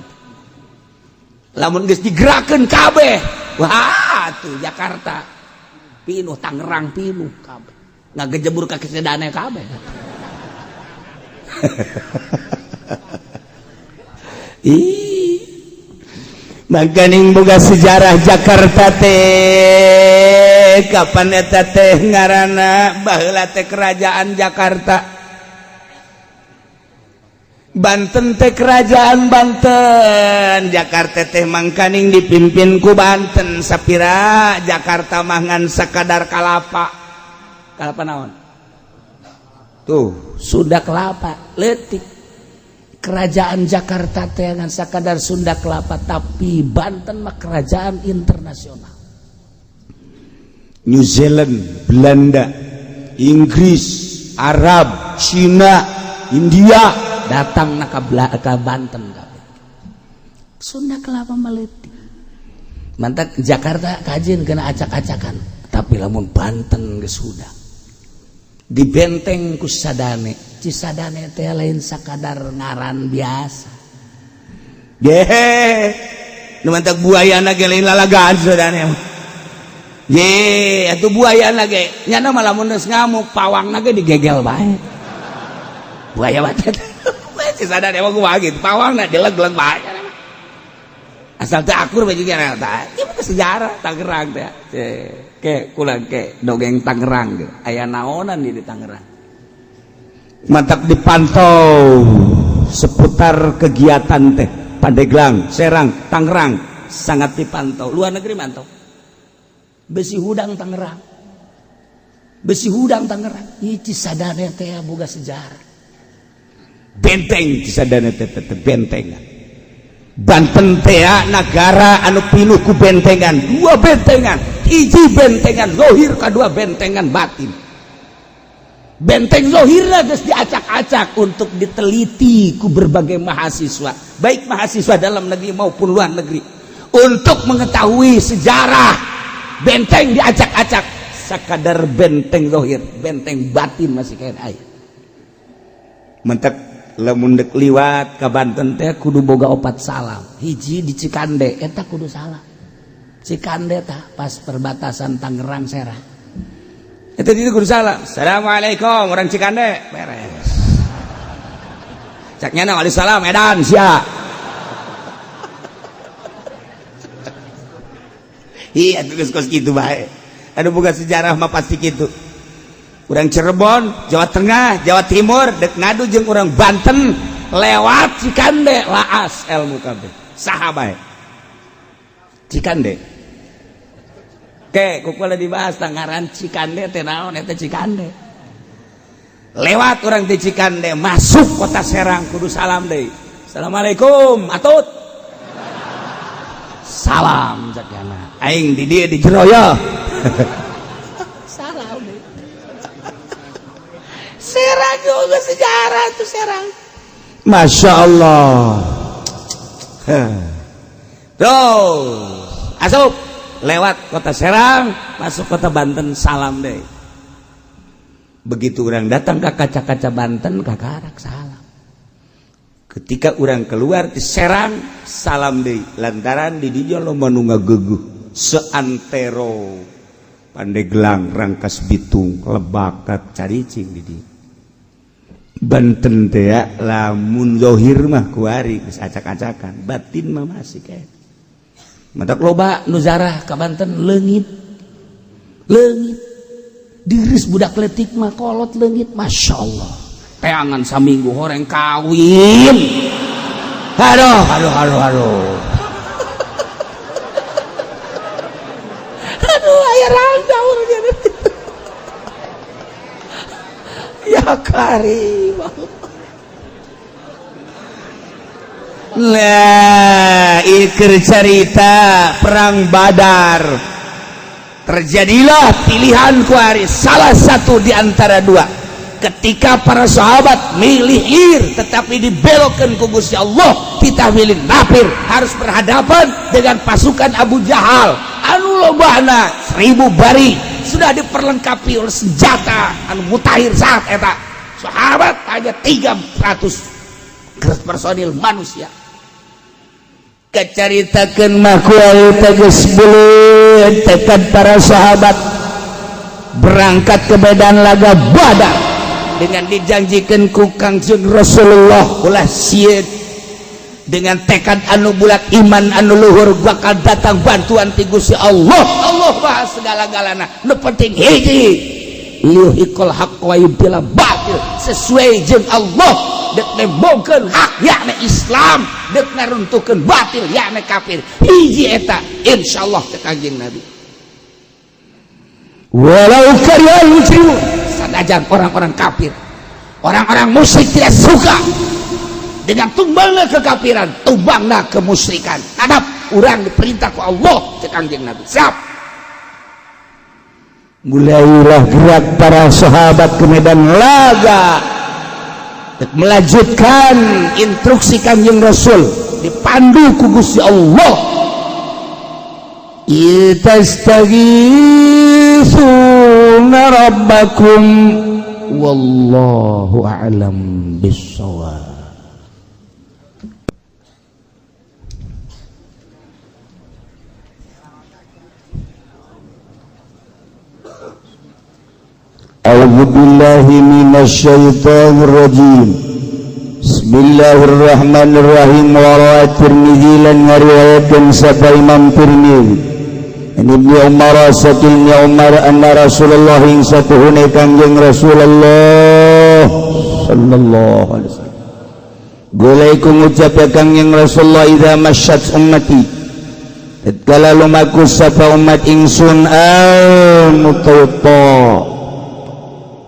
Lamun geus digerakeun kabeh, wah tuh Jakarta pinuh, Tangerang pinuh kabeh. Ngagejebur ka kesedane kabeh. Maganing boga sejarah Jakarta teh kapan eta teh ngaranna baheula teh kerajaan Jakarta. Banten teh kerajaan Banten, Jakarta teh mangkaning dipimpin ku Banten. Sapira Jakarta mah ngan sakadar kalapa naon tuh sudah kelapa leutik kerajaan Jakarta teh ngan sakadar Sunda Kelapa, tapi Banten mah kerajaan internasional. New Zealand, Belanda, Inggris, Arab, Cina, India Datang na ka Banten kabeh. Sunda Kelapa maleutik. Mantap Jakarta kajian kena acak-acakan, tapi lamun Banten geus sudah. Di benteng ku Sadane. Cisadane teh lain sakadar ngaran biasa. Nu mantak buayana ge lain lalagaan Sadane. Atuh buayana ge nyana mah lamun geus ngamuk pawangna ge digegel bae. Buaya batet. Cisadane mah kumaha gitu, pawangna dileg-leg bae. Asal teh akur bae juga eta. Ieu mah sejarah Tangerang teh. Ke kulang ke dongeng Tangerang ge. Aya naonan di Tangerang. Mantap dipantau seputar kegiatan teh Pandeglang, Serang, Tangerang sangat dipantau. Luar negeri mantau. Besi hudang Tangerang. Besi hudang Tangerang. Ih Cisadane teh boga sejarah. Benteng Cisadane teh bentengan. Banten teh negara anu pinuh ku bentengan, dua bentengan, hiji bentengan zahir, kadua bentengan batin. Benteng zahirna geus diacak-acak untuk diteliti ku berbagai mahasiswa, baik mahasiswa dalam negeri maupun luar negeri, untuk mengetahui sejarah benteng diacak-acak. Sakadar benteng zahir, benteng batin masih kayak aya. Mentek lamun dek liwat ka Banten teh kudu boga opat salam. Hiji di Cikande eta kudu salam. Cikande tah pas perbatasan Tangerang Serang. Eta di kudu salam. Assalamualaikum orang Cikande. Beres. Cak nyana waalaikumsalam edan sia. Iya geus kitu bae. Anu boga sejarah mah pasti kitu. Urang Cirebon, Jawa Tengah, Jawa Timur dek ngadu jeung urang Banten lewat Cikande laas ilmu kabeh. Saha bae? Cikande. Ke kukula dibahas tangaran Cikande teh naon eta Cikande. Lewat urang di Cikande masuk kota Serang kudu salam deui. Assalamualaikum atut. Salam jakana. Aing di dieu di jero ya. Salam deui. Serang juga sejarah tuh Serang. Masya Allah. Terus asup lewat kota Serang masuk kota Banten salam deh. Begitu orang datang ke kaca-kaca Banten kakarak salam. Ketika orang keluar di Serang salam deh. Lantaran di dieu lomba nu ngageguh seantero Pandeglang, Rangkas Bitung, Lebak, Caricing di dieu. Banten teh lamun zahir mah kuari geus acak-acakan, batin mah masih kae. Matak loba nu zarah ka Banten leungit. Leungit. Diris budak letik mah kolot leungit, masyaallah. Teangan saminggu horeng kawin. Aduh. Aduh aya randa urang. Ya Karim. Nah, ikir cerita perang Badar. Terjadilah pilihan kuari salah satu di antara dua. Ketika para sahabat milih Ir tetapi dibelokkan ku Gusti Allah, kita milih Nafir, harus berhadapan dengan pasukan Abu Jahal. Anu lobana 1000 bari sudah diperlengkapi oleh senjata anu mutakhir saat eta. Sahabat hanya 300 personil manusia. Kecaritakeun mah kuari teh geus beuleut tekad para sahabat berangkat ke medan laga Badar dengan dijanjikeun ku Kangjeng Rasulullah ulah sieun dengan tekad anu bulat, iman anu luhur, bakal datang bantuan ti Gusti Allah. Allah maha segala-galana, nu penting hiji liyuhiqul haqq wa yubtil batil, sesuai jeung Allah dek nembongkeun hak yakni Islam, dek naruntukeun batil yakni kafir. Hiji eta insyaallah teh Kangjeng Nabi. Walau karihal muslimun, sanajan orang-orang kafir, orang-orang musyrik tidak suka, dengan tumbalna kekafiran, tumbangna kemusyrikan. Adab urang diperintah ku Allah cek Kangjeng Nabi. Siap. Mulailah gerak para sahabat ke medan laga, melanjutkan instruksi Kanjeng Rasul, dipandu ku Gusti Allah. Itastaghitsuna rabbakum wallahu a'lam bissawab. A'udzu billahi minasyaitonir rajim. Bismillahirrahmanirrahim. Wa Tirmidzi lan ngariwayatkeun sapa Imam Tirmidzi. Ibnu Umar satilnya Umar anna Rasulullah ing satuhune Kangjeng Rasulullah sallallahu alaihi wasallam. Golaiku ngucap ya Kangjeng Rasulullah idza masyat ummati. Tatkala lumaku sapa umat ingsun al-mutawta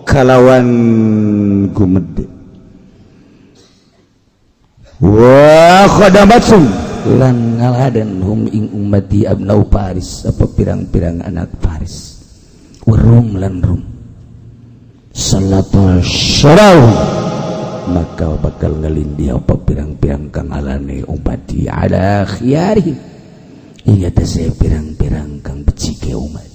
kalawan gumedhe wa khadamatsum lan ngaladen hum ing ummati abnau Paris apa pirang-pirang anak Paris warum lan rum salatul syarau maka bakal ngalindi apa pirang-pirang kang alane ummati ala khiyarihim iya tase pirang-pirang kang becike umat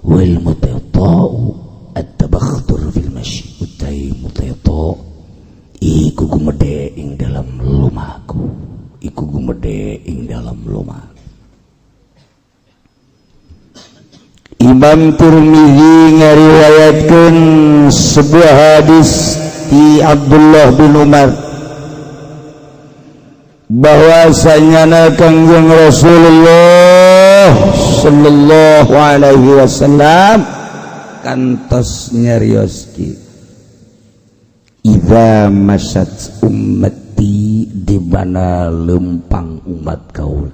wal mutawta'u at-tabakhtur fil masyi utai mutayto iku gumede ing dalam lumaku iku gumede ing dalam lumah. Imam Tirmidzi ngariwayatkeun sebuah hadis di Abdullah bin Umar bahwasanya Kangjeng Rasulullah sallallahu alaihi wasallam kantos nyarioski idza masyat ummati di mana lempang umat kaul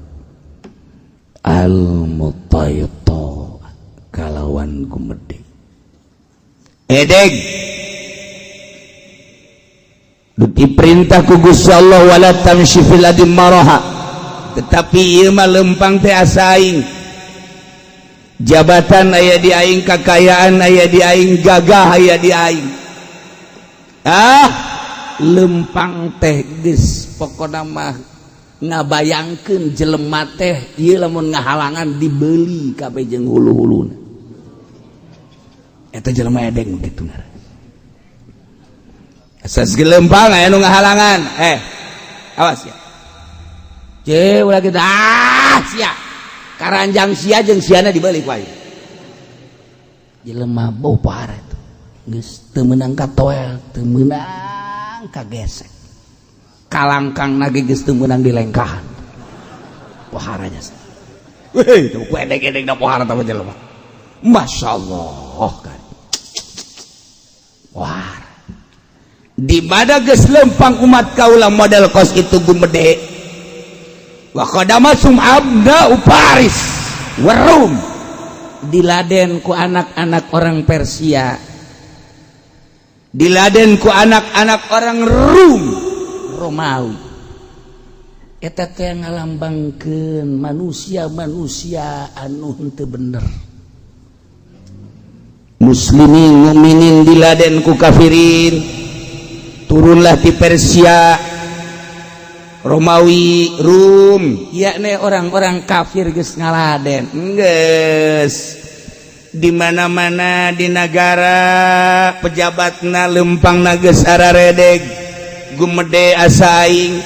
al-mutayto kalawan gumedhe edeg diperintah ku Gusti Allah wala tamshi fil adim maraha tetapi ieu mah lempang teh asa aing jabatan aya di aing kakayaan aya di aing gagah aya di aing lempang teh geus pokona mah ngabayangkeun jelema teh ieu lamun ngahalangan dibeuli kabeh jeung hulu-huluna eta jelema edeng kitu ngaran asas gelempang aya nu ngahalangan awas ya ce ulah kita sia karanjang sia jeung siana dibalik wae jelema bau parah tuh geus teu meunang katoel teu meunang kagesek kalangkang nage geus teu meunang dilengkahan poharanya weh tuh ku edek-edek da pohara tah jelema masyaallah kan wah di mana geus lempang umat kaula model kos itu gumede wa qadamasum abna uparis warum diladen ku anak-anak orang Persia diladen ku anak-anak orang Rum Romawi eta teh ngalambangkeun manusia-manusia anu henteu bener muslimin mukminin diladen ku kafirin turunlah di Persia Romawi Rum yakni orang-orang kafir geus ngaladen geus di mana-mana di negara pejabatna lempangna geus araredeg gumede asa aing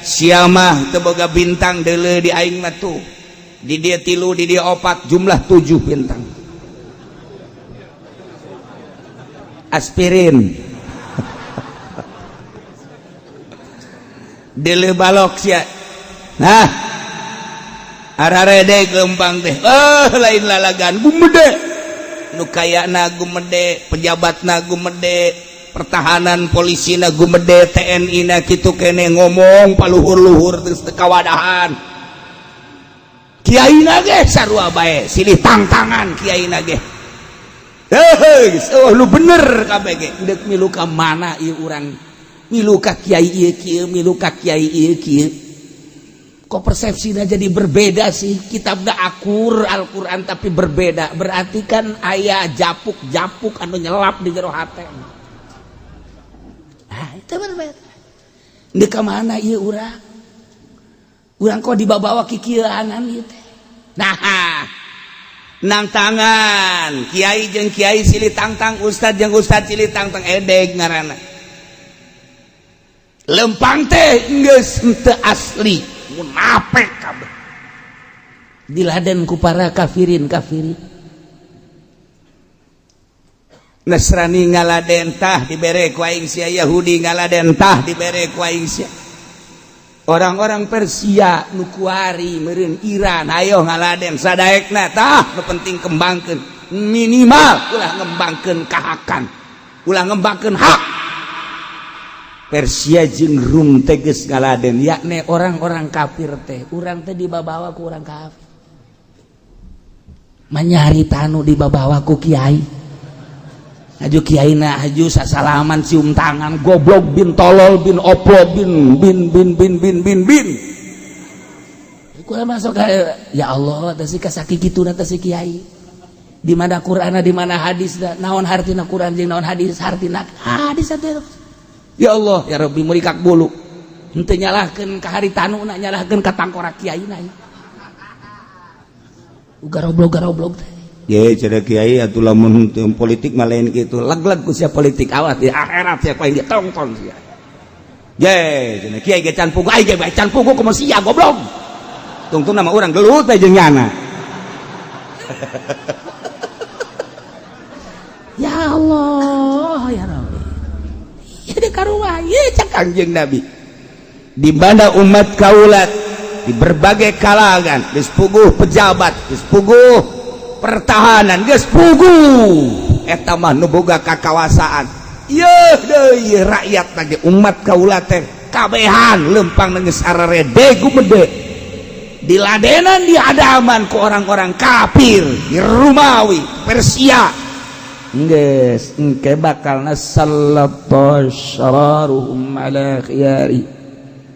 sia mah teu boga bintang deuleu di aing mah tuh di dieu 3 di dieu 4 jumlah 7 bintang aspirin dele balok sia nah ararede gempang teh lain lalagan gumede nu kayana gumede pejabatna gumede pertahanan polisina gumede TNI na kitu kene ngomong paluhur-luhur geus teu kawadahan kiaina ge sarua bae silih tangtangan kiaina ge lu bener kabeh ge deuk milu ka mana ieu urang milu ka kiai ieu kieu milu ka kiai ieu kieu kok persepsinya jadi berbeda sih kitabna akur Al-Qur'an tapi berbeda berarti kan aya japuk-japuk anu nyelap di jero hate nah itu berbeda di kemana ieu urang kok dibawa kikieuanan ieu teh nah nang tangan kiai jeung kiai silih tangtang ustad jeung ustad silih tangtang edeg ngaranna lempang teh geus teu asli munafik kabeh diladen ku para kafirin Nasrani ngaladen tah dibere ku aing sia Yahudi ngaladen tah dibere ku aing sia orang-orang Persia nu kuari meureun Iran ayo ngaladen sadaekna tah nu penting kembangkeun minimal ulah ngembangkeun kahakan ulah ngembangkeun hak Persia jeung Rum teh geus ngaladen yakni orang-orang kafir teh urang teh dibabawa ku urang kafir manyarita anu dibabawa ku kiai aju kiaina aju sasalaman cium tangan goblok bin tolol bin oplo bin kudu masuk ya Allah teh si kasaki kituna teh si kiai di mana Qur'ana di mana hadisna naon hartina Qur'an jeung naon hadis hartina hadis teh ya Allah ya Rabbi muri kakbulu henteu nyalahkeun ka haritanuna nyalahkeun ka tangkorak kiaina garoblok teh ye cenah kiai atuh lamun politik mah lain kitu leg-leg ku sia politik awas di akhirat sia paling dia tongtong sia ye cenah kiai ge can pugu ai ge bae can pugu kumaha sia goblok tungtung nama urang gelut bae jeung nyana ya Allah ya Rabbi ya di karuah ye cak Kangjeng Nabi di mana umat kaulat di berbagai kalangan geus puguh pejabat geus puguh pertahanan geus puguh eta mah nu boga kakawasaan yeuh deui rakyat lagi umat kaula teh kabehan lempang geus arerede gumede diladenan dihadaman ku orang-orang kafir di Romawi Persia geus engke bakalna sallallahu syararuhum ala khiyari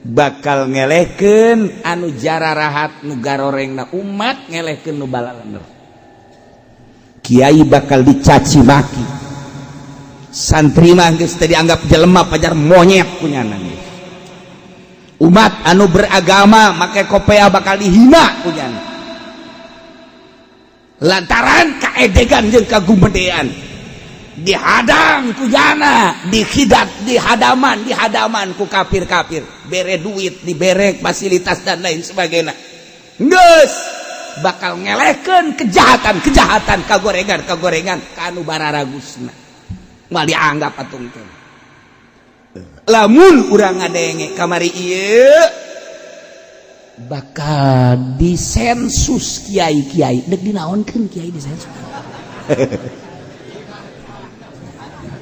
bakal ngelehkeun anu jararahat nu garorengna umat ngelehkeun nu balalener kiai bakal dicaci maki santri mah geus teu dianggap jelema pajar monyet kunyana umat anu beragama make kopea bakal dihina kunyana lantaran kaedegan jeung kagumedean dihadang kunyana dihadaman ku kafir-kafir bere duit dibere fasilitas dan lain sebagainya geus bakal ngelehkeun kejahatan kagorengan kanu bararagusna moal dianggap atung teh lamun urang ngadenge kamari ieu bakal disensus kiai-kiai deuk dinaonkeun kiai disensus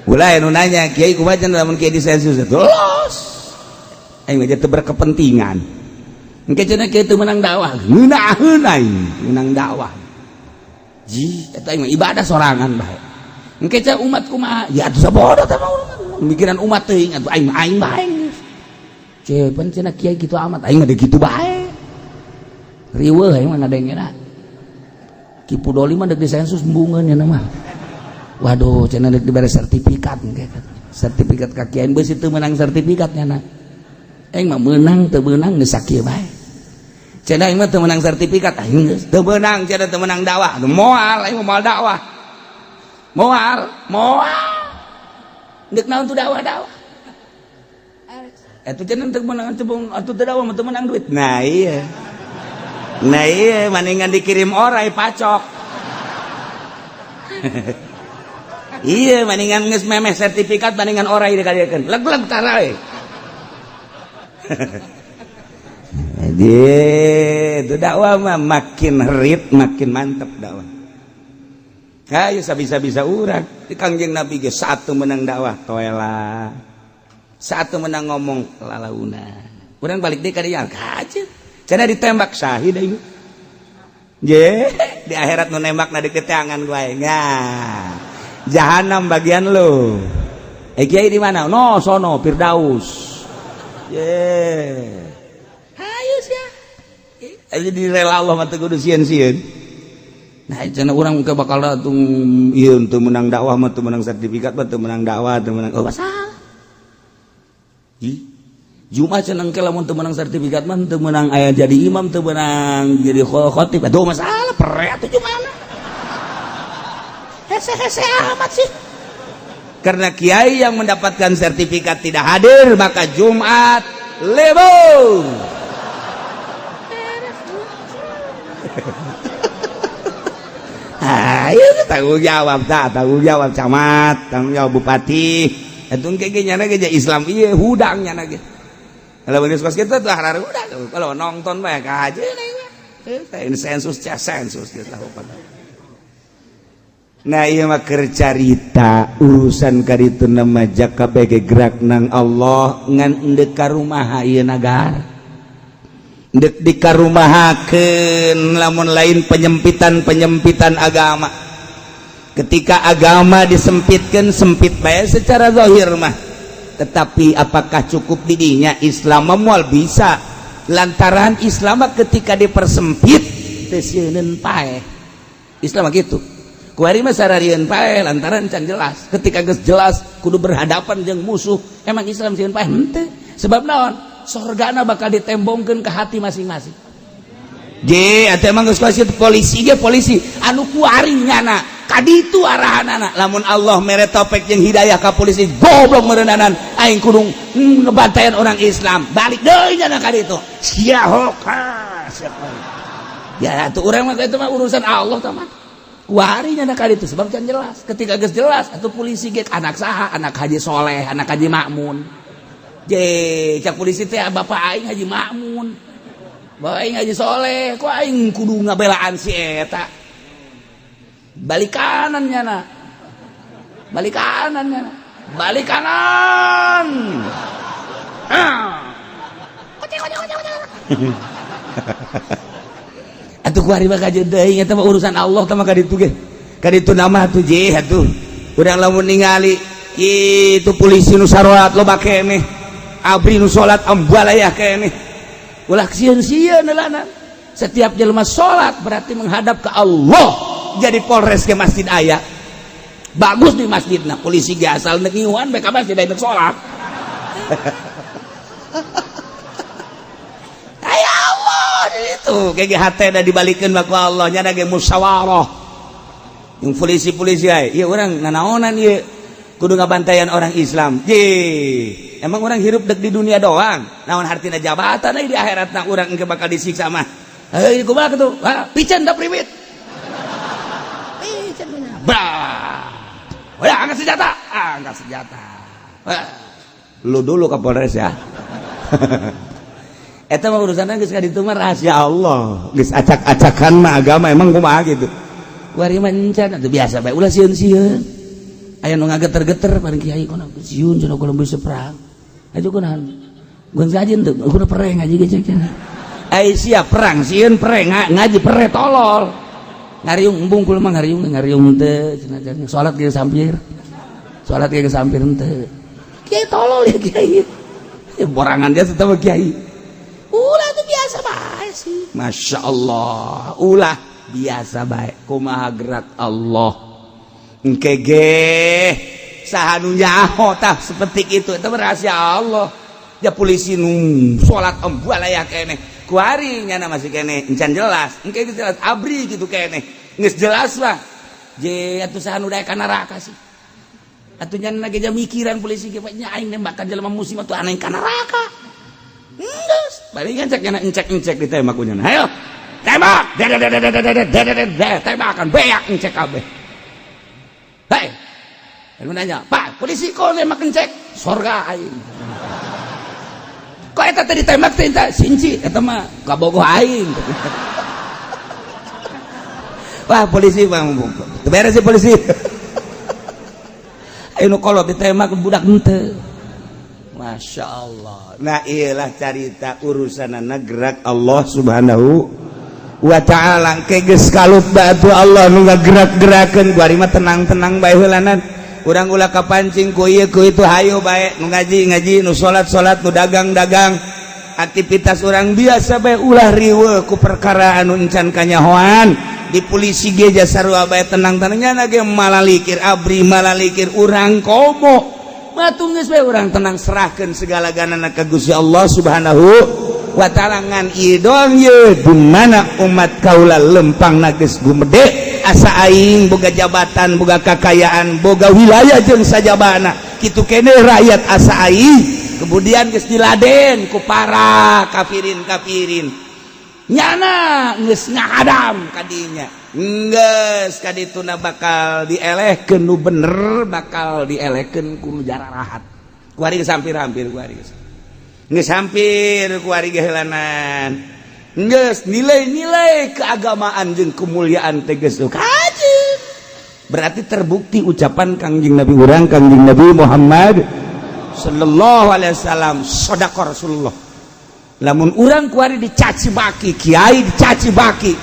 ulah anu nanya kiai kumaha lamun kiai disensus los aing mah teu berkepentingan engke cenah kieu teu meunang dakwah ngeunaheun aing meunang dakwah ji eta mah ibadah sorangan bae engke cenah umat kumaha ya atuh sabodo teh mah mikiran umat teuing atuh aing bae cepen cenah kiai kitu amat aing mah kitu bae riweuh aing mah ngadengena Kipu Doli mah deuk disensus embungeun nya mah waduh cenah deuk dibere sertifikat engke sertifikat ka kiai beus teu meunang sertifikat nya na aing mah meunang teu meunang geus sakieu bae cenah aing mah teu meunang sertifikat aing geus teu meunang cenah teu meunang dakwah moal aing moal dakwah moal deuk naon tu dakwah eta cenah teu meunang cebong atuh teu dakwah mah teu meunang duit nah iya maningan dikirim orai pacok iya maningan geus memeh sertifikat maningan orai dikalieukeun leg-leg tara we jadi itu dakwah mah makin rit makin mantep dakwah hayu sabisa-bisa urang di Kangjeng Nabi ge satu menang dakwah toela satu menang ngomong lalauna urang balik deui ka dieu kajeun cenah ditembak syahid aing ye di akhirat nu nembakna di keteangan gue nya jahanam bagian lu Kiai di mana? No, sono Firdaus. Hayu sia. Jadi rela Allah mah teu kudu sieun-sieun. Nah, cenah urang ke bakal tung ieu teu menang dakwah mah teu menang sertifikat mah teu menang dakwah teu menang masalah. Jumat cenah ke lamun teu menang sertifikat mah teu menang aya jadi imam teu menang jadi khatib atuh masalah pere atuh Jumat. Hese-hese amat sih. Karena kiai yang mendapatkan sertifikat tidak hadir, maka Jumat libur. Ayo tanggung jawab camat, tanggung jawab bupati. Itu kayaknya ge Islam ieu hudang nya ge. Kalau geus kos kitu teh harare hudang. Kalau nonton bae ka aja nih. Sensus kita hukum. Nah iya mah keur carita urusan kaditu nama jaka bege gerak nang Allah ngan endek ka rumaha ieu nagara endek dikarumahakeun lamun lain penyempitan agama. Ketika agama disempitkeun sempit bae secara zahir mah, tetapi apakah cukup didinya Islam moal bisa lantaran Islam ketika dipersempit teu sieun pae Islam gitu. Kuari mah sararieun pae lantaran can jelas. Ketika geus jelas kudu berhadapan jeung musuh. Emang Islam sieun pae henteu. Sebab naon? Sorgana bakal ditembongkeun ke hati masing-masing. Ge atuh emang geus kuasieu polisi ge polisi anu kuari nyana kaditu arahanana. Lamun Allah mere taufik jeung hidayah ka polisi goblok meureunanan aing kudu ngebantayan orang Islam. Balik deui nyana kaditu. Sia hoka. Ya atuh urang mah itu mah urusan Allah tah mah. Warinya nak kali itu sebab kan jelas. Ketika geus jelas atau polisi ge anak saha, anak Haji Soleh, anak Haji Makmun. Cak polisi teh bapak aing Haji Makmun. Bapak aing Haji Soleh, kok aing kudu ngabelaan si eta. Balik kanan nya na. Balik kanan nya na. Balik kanan. Atuh kuari mah kajeun deui eta mah urusan Allah tah mah kaditu ge. Kaditu nama atuh je atuh. Urang lamun ningali kitu polisi nu saroat loba keneh. Abri nu salat ambalayah keneh. Ulah sieun-sieun heulana. Setiap jelema salat berarti menghadap ke Allah. Jadi polres ke masjid aya. Bagus di masjidna polisi ge asal ngiuhan bae ka masjid aya salat. Itu kayak hati dah dibalikin baku Allah nya ada musyawarah yang polisi ya orang nanaonan ya kudu ngabantayan orang Islam emang orang hirup dek di dunia doang naon hartina jabatan di akhirat na orang engke bakal disiksa mah kumaha kitu pican da primit pican udah angkat senjata lu dulu Kapolres ya. Eta mah urusanna geus kaditu mah rahasia Allah. Geus acak-acakan mah agama emang kumaha gitu. Kuari mah encan atuh biasa bae ulah sieun-sieun. Aya nu ngageter-geter paling kiai kuna sieun cenah kudu bisa perang. Aju kunaon? Gun ngaji teu kudu pereng ngaji ge cek. Ai sia perang sieun pereng ngaji pere tolol. Ngariung embung kula mah ngariung teu cenah salat ge sampir. Salat ge sampir teu. Kiai tolol ya kiai. Borangan dia tetep kiai. Ulah itu biasa baik sih. Masya Allah. Ulah biasa baik. Kumaha gerak Allah. Engkege sahanunya tah seperti itu. Itu rahasia Allah. Ya polisi nu sholat embualaya kene. Kuari nyana masih kene. Encan jelas. Engkege jelas. Abri gitu kene. Nges jelas lah. Je atuh sahanu daya kana neraka sih. Atuh nyana geja mikiran polisi ge nya aing nembakan jelema muslim atuh anaing kana neraka. Palingan cek nyana encek ditembak kunyana. Ayo, tembak. Tembakan beak encek kabeh. Hei. Lalu nanya, "Pak, polisi kok nembak encek?" Sorga aing. Kok eta teh ditembak teh sinci eta mah kabogoh aing. Wah, polisi Bang. Beres si polisi. Ayo kolot ditembak budak henteu. Masya Allah. Nah iyalah carita urusan gerak Allah subhanahu wa ta'ala. Keges kalut batu Allah nu gerak-gerakan kuari mah tenang-tenang bae heulanan kurang ulah kapancing ku ieu ku itu hayu bae nu ngaji nu salat nu dagang aktivitas orang biasa bae ulah riweuh ku perkara anu encan kanyahoan di polisi ge jasarua bae tenang-tenangnya ge malalikir abri malalikir urang komo matung geus bae urang tenang serahkeun segala-galana ka Gusti Allah Subhanahu wa ta'ala ngan ieu doang ye di mana umat kaula lempangna geus gumede asa aing boga jabatan boga kakayaan boga wilayah jeung sajabana kitu kene rakyat asa aing kemudian geus diladen ku para kafirin nyana geus ngadam kadinya geus kadituna bakal dielehkeun nu bener bakal dielehkeun ku nu jararahat kuari geus hampir-hampir kuari geus hampir kuari geulanan geus nilai-nilai keagamaan jeung kemuliaan teh geus kajeun berarti terbukti ucapan Kangjeng Nabi urang Kangjeng Nabi Muhammad sallallahu alaihi wasallam sodaqah Rasulullah lamun urang kuari dicaci maki kiai dicaci maki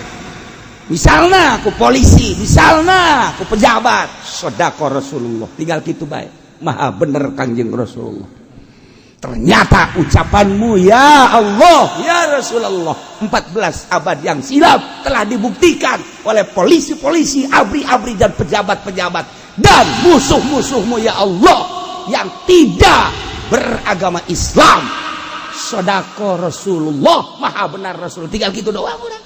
misalna ku polisi misalna ku pejabat sodaqah Rasulullah tinggal kitu bae maha bener Kangjeng Rasulullah ternyata ucapanmu ya Allah ya Rasulullah 14 abad yang silam telah dibuktikan oleh polisi-polisi abri-abri dan pejabat-pejabat dan musuh-musuhmu ya Allah yang tidak beragama Islam sodaqah Rasulullah maha benar Rasul tinggal gitu doang udah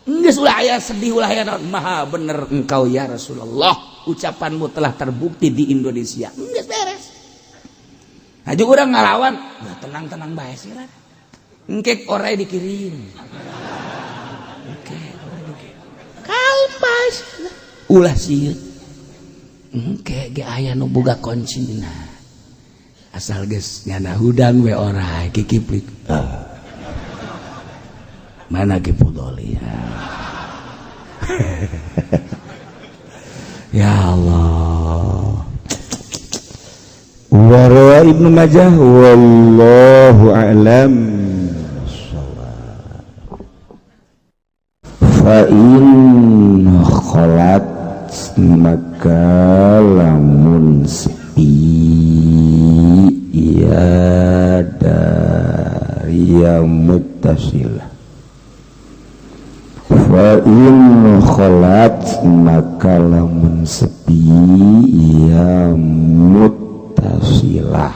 geus ulah aya sedih ulah aya maha bener engkau ya Rasulullah ucapanmu telah terbukti di Indonesia geus beres aja urang ngalawan nah, tenang bae sih lah engke orai dikirim oke orai dikirim kalpas ulah sieun engke ge aya nu boga kuncina asal geus ngana hudang we orai kikiplik mana ge pudoli ya Allah Warawa Ibnu Majah wallahu a'lam fa in khalat maka lamun sepi ya dari yang muttasilah fa in khalat maka lamun sepi ya muttasilah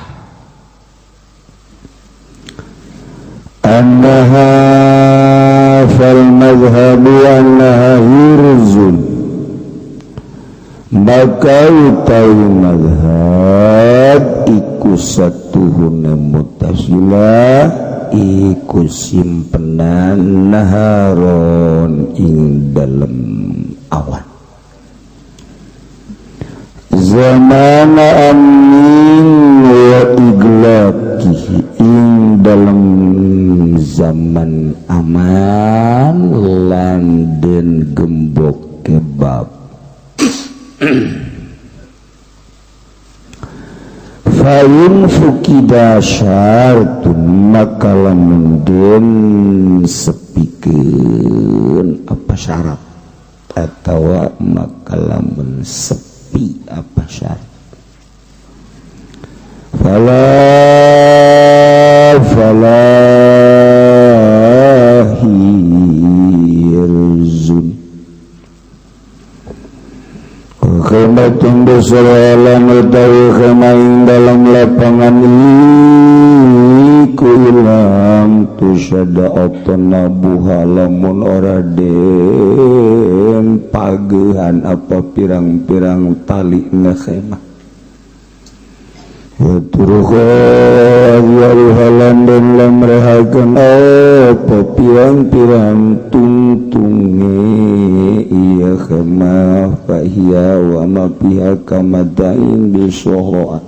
annaha fal madhhabu annaha hirzun maka utawi madhhab iku satuhuna muttasilah iku simpenan naharon ing dalem awan zaman amin wa iglaqihi ing dalam zaman aman lan den gembok kebab fa'in fukida syartun maka lamun den sepikeun apa syarat atau maka lamun sepi apa syarat hirzun khaimatun bisalalam utawi khaimain dalam lapangan iku ilam tusyada otona buha lamun ora den pagehan apa pirang-pirang tali na khaimah Waduruhalan dan lamrehakan apa pirang-pirang tungtunge iya khemah fahia wa ma pihak kamadain bisohoat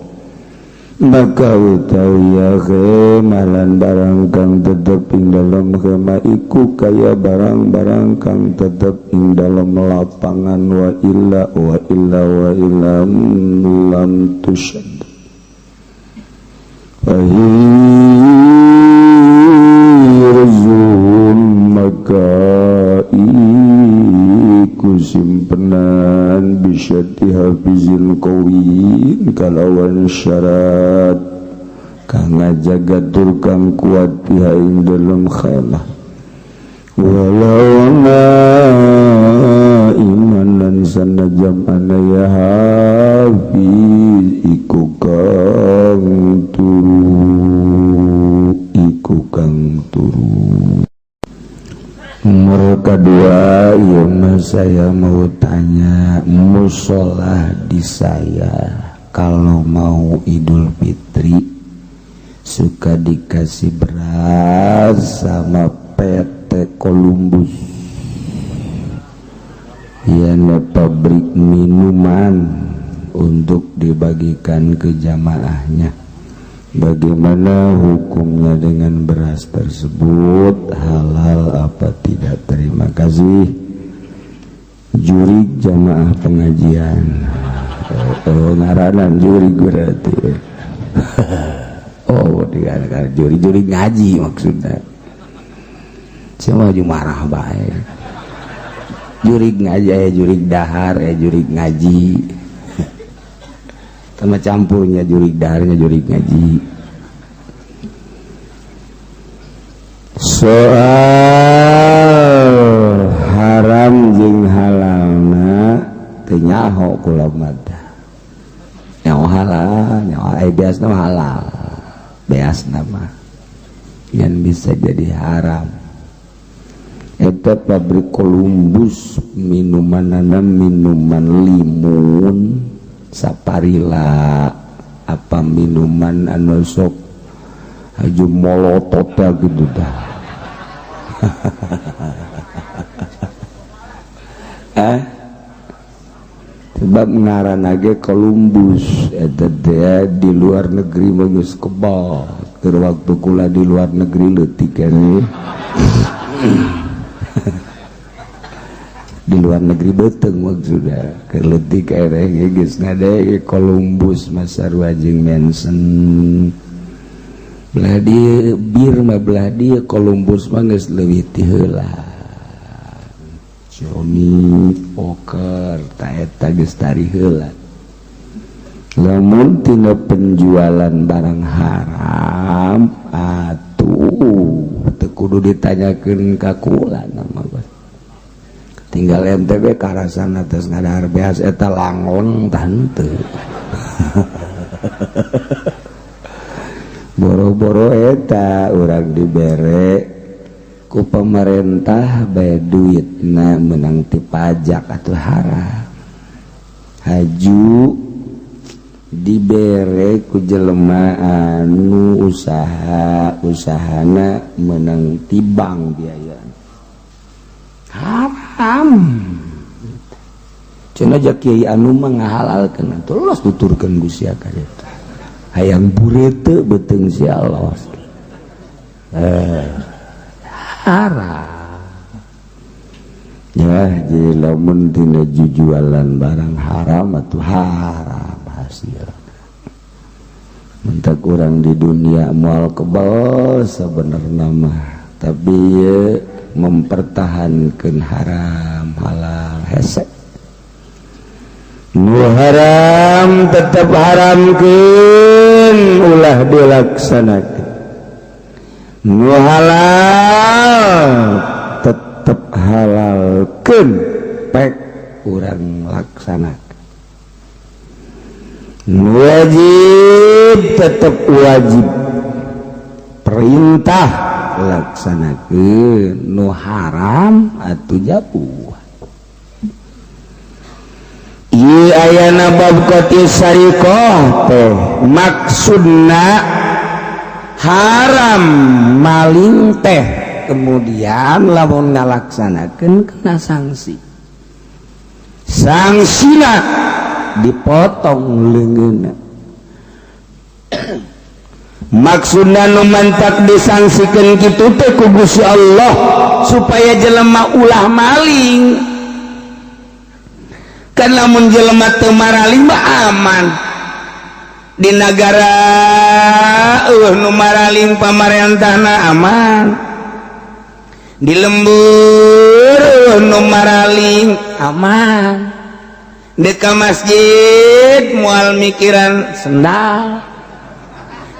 maka utawi ya khemalan barang kang tetep ing dalam khemah iku kaya barang-barang kang tetep ing dalam lapangan wa illa lam tusyad hirzun maka iku simpenan bisyatiha nafizil qawin kalawan syarat kang ngajaga tur kang kuat tiha ing dalam khailah walau imanan sanajam anaya hafiz iku kang turu nomor kedua ya saya mau tanya musola di saya kalau mau Idul Fitri suka dikasih beras sama PT Columbus ya pabrik minuman untuk dibagikan ke jamaahnya. Bagaimana hukumnya dengan beras tersebut, halal apa tidak? Terima kasih. Jurig jamaah pengajian. Ngaranan jurig berarti. Oh, dikatakan jurig ngaji maksudnya. Saya mau marah baik. Jurig ngaji, jurig dahar, jurig ngaji. Sama campurnya jurig daharnya jurig ngaji. Soal haram jeung halalna teu nyaho kula mata. Nyaho halal, nyaho biasna halal. Biasna mah yang bisa jadi haram. Eta pabrik Columbus minumanana minuman limun saparila apa minuman anu sok aju molotot gitu dah. Sebab ngaranna ge Columbus eta teh di luar negeri mah geus kebal. Keur waktu kula di luar negeri leutik keneh. Di luar negeri beteng maksudnya keleutik ereh geus ngade Columbus masarua jeung Manson belah di bir mah belah di Columbus mah geus leuwih ti heula Johnny Walker ta eta geus tari heula. Lamun tina penjualan barang haram atuh teu kudu ditanyakeun ka kula nama tinggal ente we karasan atas ngadahar beas eta langon tante. Boro-boro eta urang dibere ku pemerintah bae duitna menang ti pajak atuh haram. Haju dibere ku jelema anu usahana menang ti bank biaya haram. Cenah aja kiai anu mah ngahalalkeun terus tuturkeun Gusti ka eta. Hayang bure teu beuteung si Allah. Haram. Ya, jadi lamun tina jujualan barang haram atuh haram hasil. Mentak urang di dunia moal kebal sebenarnya mah, tapi ya mempertahankan haram halal hese. Nu haram tetap haramkeun ulah dilaksanakeun. Nu halal tetap halalkeun pek urang laksanakeun. Nu wajib tetap wajib perintah laksanakeun. Nu haram atuh jauh. Ieu ayana bab qati sariqah teh maksudna haram maling teh kemudian lamun ngalaksanakeun kena sanksi. Sangsina dipotong leungeunna. Maksudna nu mantak disangsikeun kitu teh ku Gusti Allah supaya jelema ulah maling. Kan lamun jelema teu maraling mah aman. Di negara nu maraling pamarentahna aman. Di lembur nu maraling aman. deka masjid mual mikiran sendal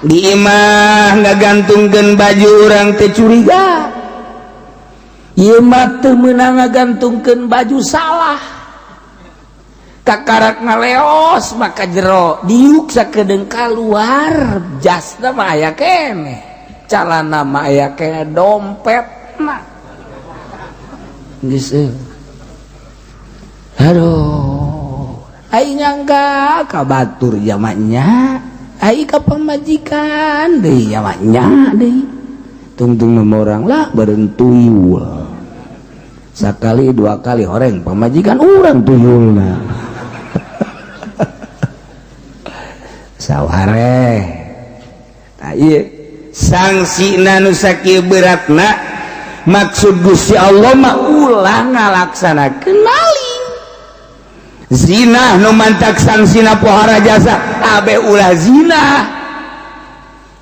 di imah ngagantungkeun baju urang teh curiga. ieu mah teu meunang ngagantungkeun baju salah. Kakarak ngaleos maka jero diuk sakedeung kaluar jasna mah aya keneh. Calana mah aya keneh dompetna. Geus aduh, ai nyangka ka batur jamannya, ai ka pamajikan deui jamannya deui. Tungtung nama orang lah beureun tuyul. Sakali dua kali horeng pamajikan urang tuyulna. Sawareh. Tah ieu sangsina nu sakieu beratna maksud Gusti Allah mah ulah ngalaksanakeun maling. Zina nu mantak sangsina pohara jasa abe ulah zina.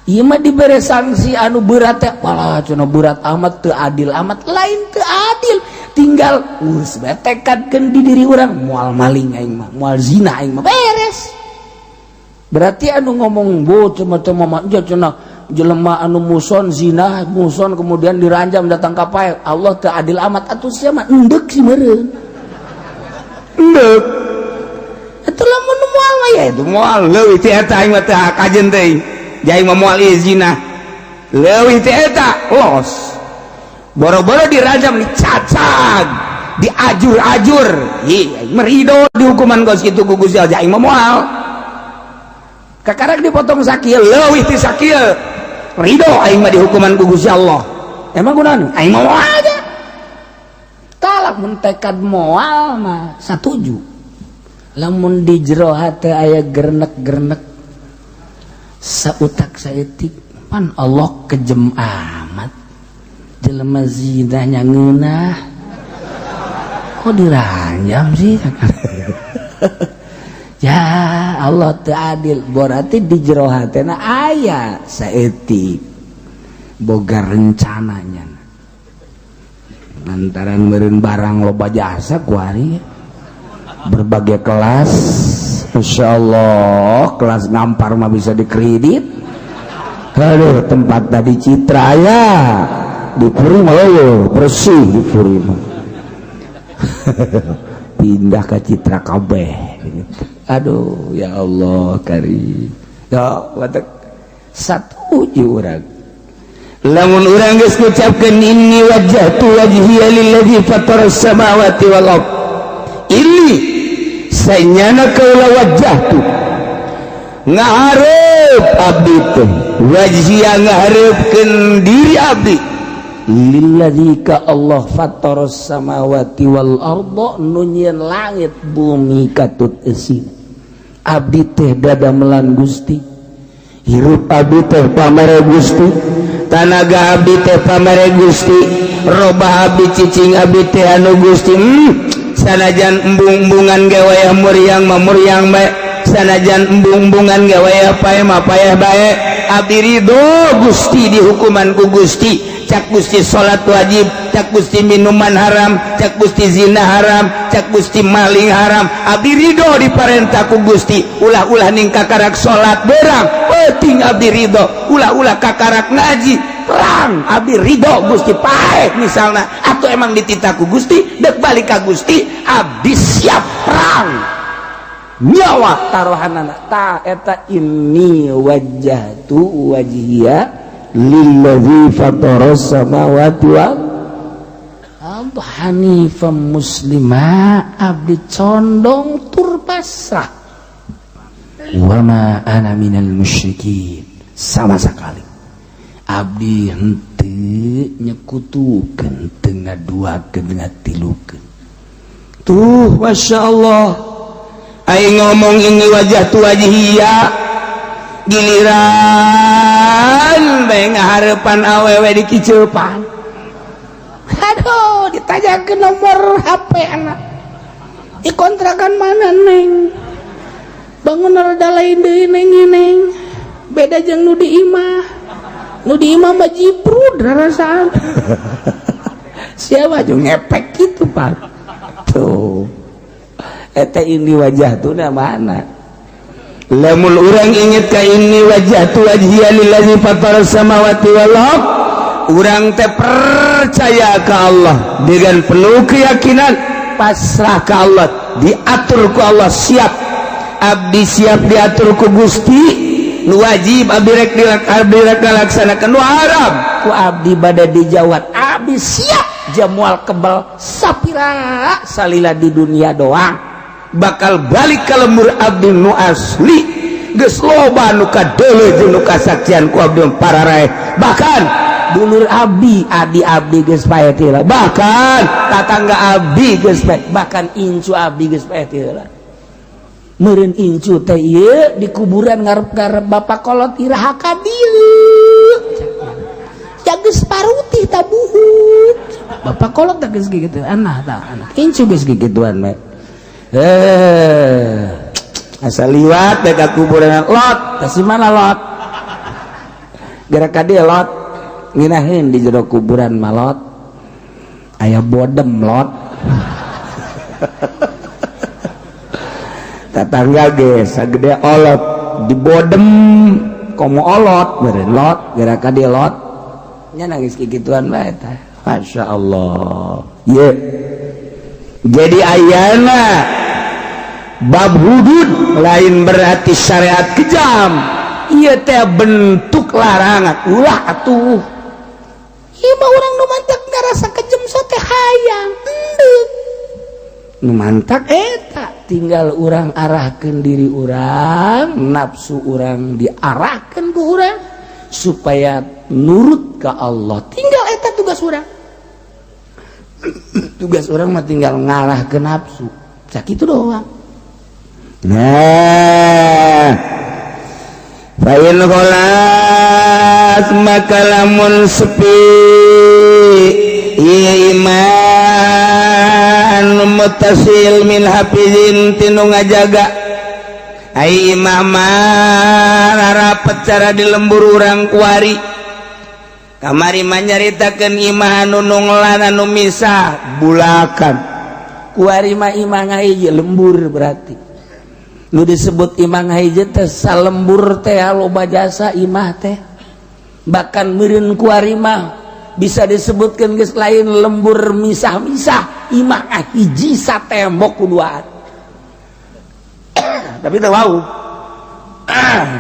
Ieu mah dibere sanksi anu berat teh palah cenah berat amat teu adil amat lain teu adil. Tinggal geus tekadkeun di diri urang moal maling aing mah, moal zina aing mah beres. Berarti anu ngomong bocah macam aja cenah jelema anu muson zina muson kemudian diranjam datang ka pae Allah teu adil amat atuh sia mah endek si meureun. Endek. Atuh lamun moal mah ya itu moal leuwih ti eta aing mah teu kajen teh. Jai mah moal zina. Leuwih ti eta los. Boro-boro dirajam dicacag, diajur-ajur. Ih, merido dihukuman geus kitu ku Gusti Allah aing mah moal. Kakarak dipotong sakieu leuwih ti sakieu. Ridho aing mah dihukuman ku Gusti Allah. Emang kunaon? Aing mah moal aja. Talak mun tekad moal mah satuju. Lamun di jero hate aya gernek-gernek sautak saeutik pan Allah kejem amat. Jelema zina nya ngeunah. Kok diranjam sih? Ya Allah teu adil berarti di jero hatena aya saeutik boga rencananya lantaran meureun barang loba jasa ku ari berbagai kelas insyaallah kelas ngampar mah bisa dikredit. Aduh tempat tadi Citra ya di Puri mah bersih di Puri mah pindah ke Citra kabeh gitu. Aduh ya Allah karim ya watak satuju urang lamun urang geus ngucapkeun inni wajjahtu wajhiya lilladzi fataras samawati wal ard ini sanyana kaula wajjahtu ngahareup abdi teh wajhiya ngahareupeun diri abdi lilladzi ka Allah fataras samawati wal arda nu nyieun langit bumi katut eusin. Abdi teh dadamelan Gusti, hirup abdi teh pamere Gusti, tanaga abdi teh pamere Gusti, robah abdi cicing abdi teh anu Gusti. Sanajan embung-embungan ge wayah muriang mah muriang bae, sanajan embung-embungan ge wayah paeh mah paeh bae. Abdi ridho Gusti dihukuman ku Gusti. Cak Gusti salat wajib, cak Gusti minuman haram, cak Gusti zina haram, cak Gusti maling haram. Abdi ridho diparentah ku Gusti. Ulah-ulah ning kakarak salat berang, penting abdi ridho. Ulah-ulah kakarak ngaji perang, abdi ridho Gusti paeh misalna. Atau emang dititah ku Gusti, dek balik ka Gusti, abdi siap perang. Nyawa taruhanana ta eta inni wajjahtu wajhiya lilladzi fataras samawati wal arda hanifan muslima abdi condong tur pasrah wa ma ana minal musyrikin sama sekali abdi henteu nyekutukeun teu ngaduakeun ngatilukeun tuh masyaallah aing ngomong ini wajjahtu wajhiya giliran bae ngahareupan awewe di kiceupan. Aduh ditajakeun nomor HP anak ikontrakan mana neng bangun rada lain deui neng beda jeung nu di imah mah jiprud rarasaan siapa jeung ngepek gitu Pak tuh eta ini wajah tu mana lamun urang inget ka ini wajah tu wajhiya lillazi fatara samawati wal ard urang teh percaya ka Allah dengan penuh keyakinan pasrah ka Allah diatur ku Allah siap abdi siap diatur ku Gusti nu wajib abdi rek dilaksanakeun nu haram ku abdi bade dijawat abdi siap jamual kebal sapira salila di dunia doang bakal balik ka lembur abdi nu asli geus loba nu kadeuleu jeung nu kasaksian ku abdi pararae bahkan dulur abdi adi abdi geus pae tila bahkan tatangga abdi geus pae bahkan incu abdi geus pae tila meureun incu teh ieu di kuburan ngarep-ngarep bapak kolot iraha ka dieu ya geus parutih tabuhut bapak kolot teh geus gigituan anak incu geus gigituan mah asal liwat dekat kuburan Lot kasih mana Lot gara ka dieu Lot nginahin di jero kuburan malot aya bodem Lot tatangga ge sagede olot di bodem komo olot beureun Lot gara ka dieu Lot nya nangis kikituan bae tah Masya Allah ye jadi ayana bab hudud lain berarti syariat kejam ieu teh bentuk larangan ulah atuh ieu mah urang nu mantak ngarasa kejem so teh hayang endeuh nu mantak eta tinggal urang arahkeun diri urang nafsu urang diarahkeun ku urang supaya nurut ka Allah tinggal eta tugas urang tugas orang mah tinggal ngarah ke nafsu sakitu doang nah fa'in kholat maka lamun sepi iman mutasil min hafizin tinu ngajaga ai imaman rapat cara di lembur urang kuari kamari manyaritakeun imah anu nunglan anu misah bulakan kuari mah imah ngahiji lembur berarti nu disebut imah ngahiji teh salembur teh loba jasa imah teh bahkan meureun kuari mah bisa disebutkeun geus lain lembur misah-misah imah ngahiji satembok kuduaan tapi teu wau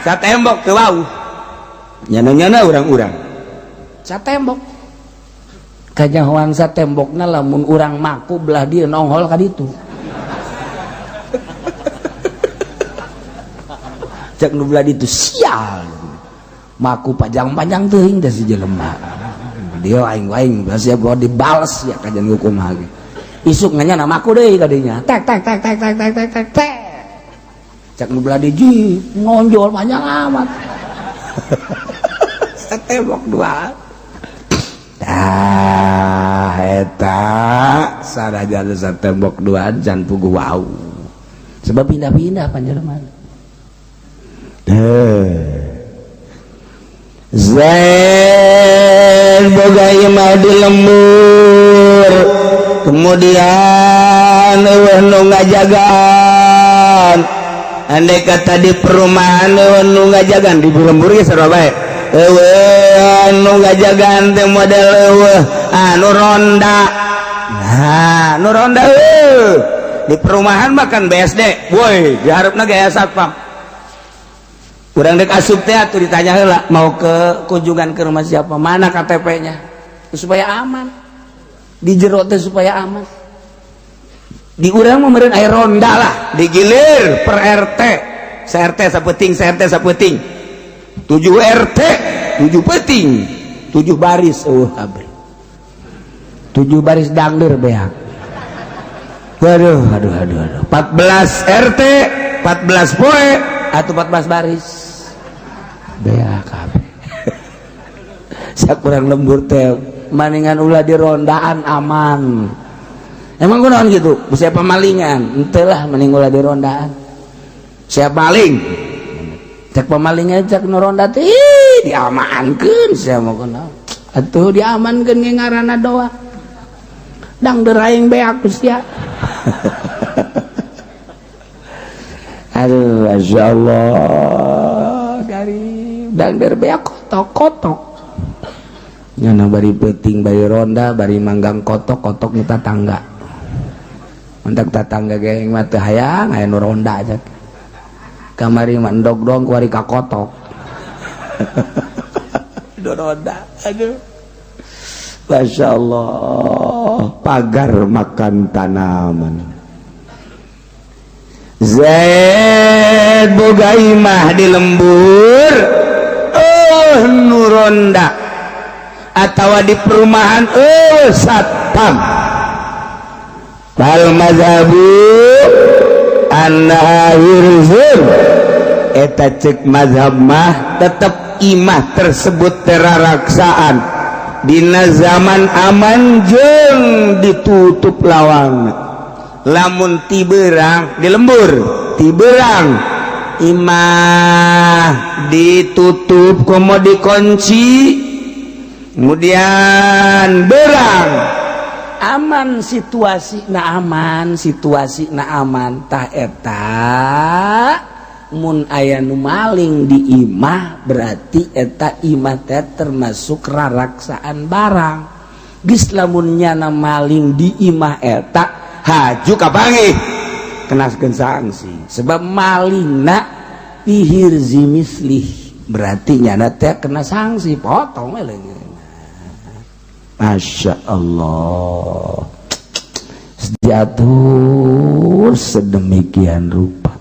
satembok teu wau nyana-nyana urang-urang satembok kajahoan satembokna lamun urang maku belah dia nonghol ka ditu cek nu belah ditu sial maku panjang-panjang teuing teh si jelema dia aing-aing belas ya bawa dibales ya kajian hukum lagi isuk nganya namaku deui kadinya tek cek nu belah di ngonjol panjang amat satembok dua eta saraja satembok duaan can pugu wau sebab pindah-pindah panjenengan zain boga imah di lembur kemudian eueuh nu ngajagaan andai kata di perumahan eueuh nu ngajagaan di lembur ge sarua bae anu ngajagaan teh model anu ronda nah nu ronda di perumahan makan BSD woi di hareupeuna gaya satpam urang dek asup teh atuh ditanya heula mau ke kunjungan ke rumah siapa mana KTP-nya supaya aman di jero teh supaya aman di urang mah meureun aya ronda lah digilir per RT sa-RT sapeuting sa-RT sapeuting 7 RT 7 peting 7 baris kabeh 7 baris dangder beak waduh 14 RT 14 poe atau 14 baris beak kabeh sakurang lembur teh maningan ulah di rondaan aman emang kunaon gitu bisa pemalingan henteu lah mending ulah di rondaan siap maling cek pemalingnya cek nu ronda teh diamankeun sia mah kunaon atuh diamankeun ge ngaranna doa dang deraing beak sia Aduh, Masya Allah. Dari dangder beak kotok-kotok. Nyana bari peting, bari ronda, bari manggang kotok-kotok nu tatangga. Mentak tatangga geng mah teu hayang aya nu ronda aja. Kamari mah endog doang kuari ka kotok. Do ronda. Aduh. Masya Allah. Pagar makan tanaman. Zaid boga imah di lembur nu ronda atawa di perumahan satpam bal mazhabu anna hirzun eta cek mazhab mah tetep imah tersebut teraraksaan dina zaman aman jeung ditutup lawang. Lamun tiberang di lembur tiberang imah ditutup komo dikunci kemudian berang aman situasi na aman tah eta mun aya nu maling di imah berarti eta imah teh termasuk raraksaan barang geus lamun nyana maling di imah eta haju kapangi kenaskeun sanksi sebab malingna pihirzi mislih berarti nyana teh kena sanksi potong we leungit. Masya Allah diatur sedemikian rupa.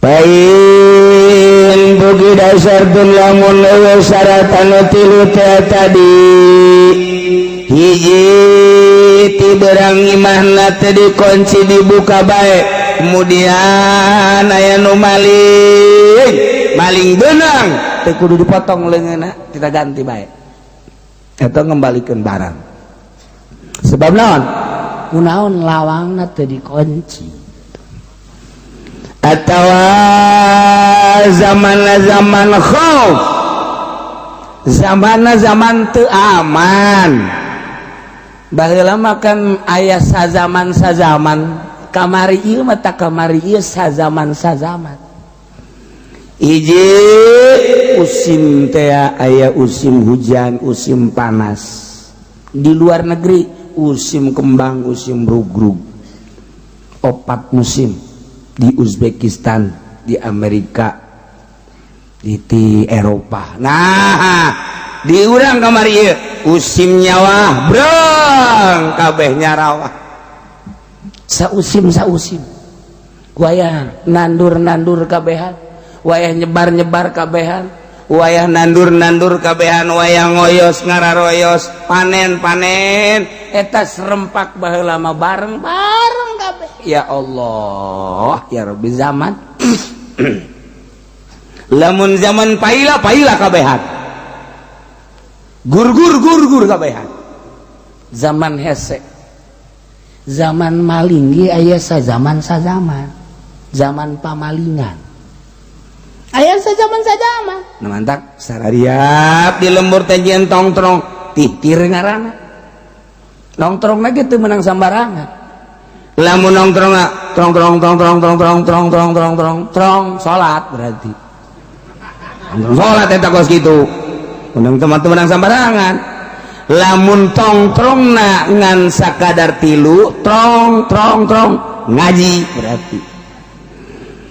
Pain bugi dasar tun lamun eueuh syarat anu tilu teh tadi hiji tiberang imahna teh dikunci dibuka bae kemudian aya nu maling beunang teh kudu dipotong leungeunna kita ganti bae eta ngembalikeun barang sebab naon kunaon lawangna teh dikunci atawa zaman khauf zaman teu aman baheula makan aya sazaman kamari ieu mah tak kamari ieu sazaman hiji usim teh aya usim hujan usim panas di luar negeri usim kembang usim rugrug 4 musim di Uzbekistan di Amerika di Eropa nah di urang kamari ieu usim nyawa brang kabeh nyarawah sausim wayah nandur kabehan wayah nyebar kabehan wayah nandur kabehan wayah ngoyos ngararoyos panen eta serempak baheula mah bareng kabeh ya Allah ya Rabbi zaman lamun zaman paila kabehan gur kabehan zaman hese zaman maling ge aya sazaman zaman pamalingan aya sazaman nah mantak sarariap di lembur teh jieun tongtrong titir ngaranna nongtrongna ge teu meunang sambarangan lamun nongtrongna trong salat berarti salat eta kos kitu undang teman-teman yang sambarangan lamun tongtrongna ngan sakadar tilu trong ngaji berarti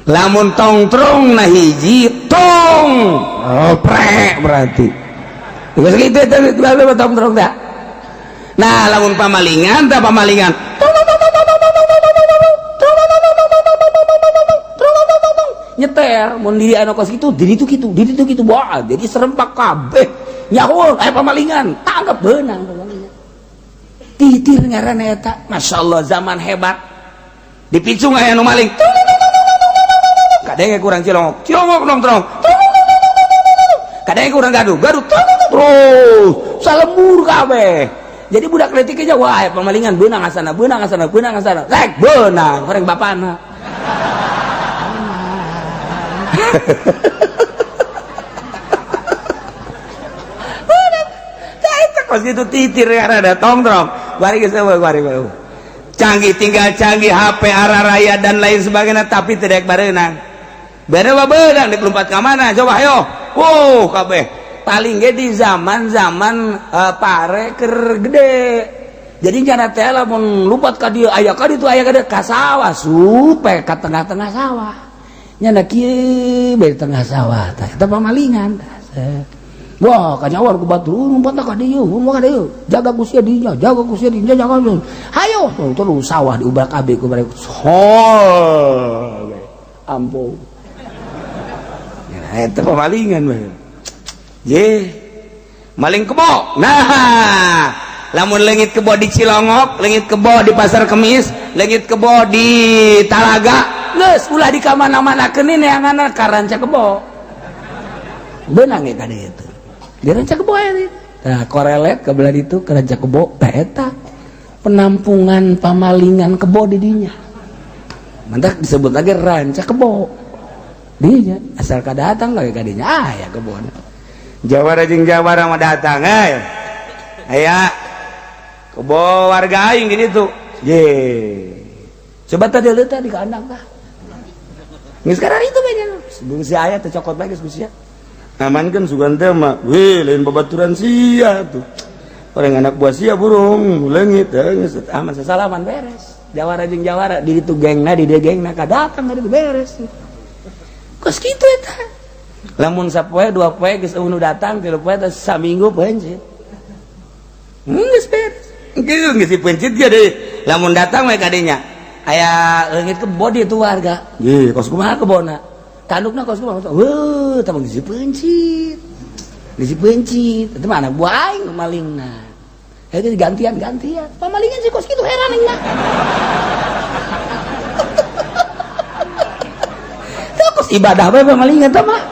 lamun tongtrongna hiji tong prek berarti geus kitu eta tongtrong da nah lamun pamalingan nyeter mun diri anu kos kitu diri itu kitu bae jadi serempak kabeh nyaho aya pamalingan tanggap beunang titir ngaranna eta masyaallah zaman hebat dipicung aya anu maling kadenge kurang cilongok nongtrong kadenge kurang gaduh terus salembur kabeh jadi budak letik aja wah aya pamalingan beunang asana rek beunang horeng bapana kos itu titir karena ada tongtrong bari geus eueuh canggih tinggal canggih HP arah raya dan lain sebagainya tapi tidak barenang beda beudang di kelumpat ka mana coba ayo kabeh paling ge di zaman pare keur gede jadi nyana teh lamun lumpat ka dieu aya ka ditu aya ka sawah supe ka tengah-tengah sawah nyana kieu be tengah sawah tah eta pamalingan wah kanyawan ku batur lumpat ka dieu jaga kusia dinya jaga hayo terus sawah diubrak kabeh ku bareng ampun eta pamalingan bae ye maling kebo nah lamun leungit kebo di Cilongok leungit kebo di Pasar Kemis leungit kebo di Talaga geus ulah di kamana-manakeun neanganna karanca kebo beunang ge ka dieu teh di ranca kebo aya nah korelet ka belah ditu ka ranca kebo tah eta penampungan pamalingan kebo di dinya mantak disebut lagi ranca kebo dinya asal kadatang lagi ka dinya aya kebona jawara jeung jawara mah datang aya kebo warga aing di ditu ye coba tadi leutah di kandang tah geus karena itu banyak sebelum si aya teh cokot bae geus sia aman kan sugan teh mah lain babaturan sia tuh orang anak buah sia burung leungit geus aman sasalaman beres jawara jeung jawara di ditu gengna di dieu gengna kadatang di ditu beres kos kitu eta lamun sapoe dua poe geus nu datang tilu poe teh saminggu pencit geus beres geus dipencit ge deui lamun datang we ka dinya aya leungit kebo di tu warga ye kos kumaha kebona tandukna kos kumaha heuh tah geus dipencit eta mah anak buah aing malingna eta gantian pamalingan si kos kitu heran aing mah tah kos ibadah bae pamalingan tah mah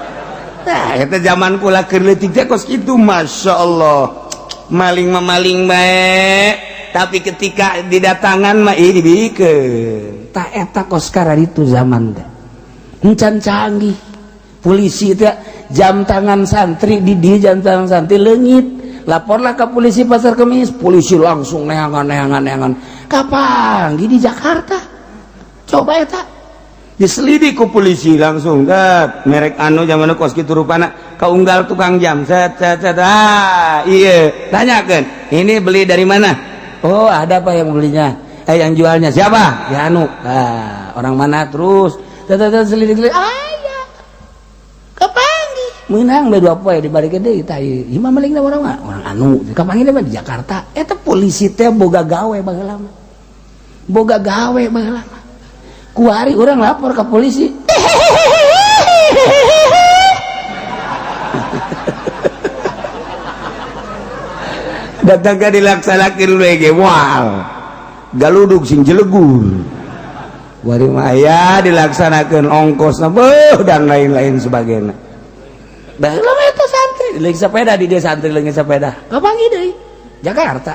nah eta zaman kula keur leutik teh kos kitu masyaallah maling bae tapi ketika didatangan mah ini dibikeun tah eta kos kara ditu zaman teh encan canggih polisi teh jam tangan santri di dieu jam tangan santri leungit laporlah ke polisi Pasar Kemis polisi langsung neangan kapanggih di Jakarta coba eta diselidik ku polisi langsung merek anu zaman kos kitu rupana kaunggal tukang jam iya tanyakeun ini beli dari mana oh ada apa yang belinya yang jualnya siapa ya anu orang mana terus selidik aya kapanggih meunang bae dua poe dibarikeun deui tah ieu mah malingna orang anu kapanggih mah di Jakarta eta polisi teh boga gawe baheula mah kuari orang lapor ke polisi datang ka dilaksanakeun we ge moal galudug sing jelegur wari mah aya dilaksanakeun ongkosna dan lain-lain sebagainya baheula mah eta santri leung sepeda di dieu santri leung sepeda kapanggih deui Jakarta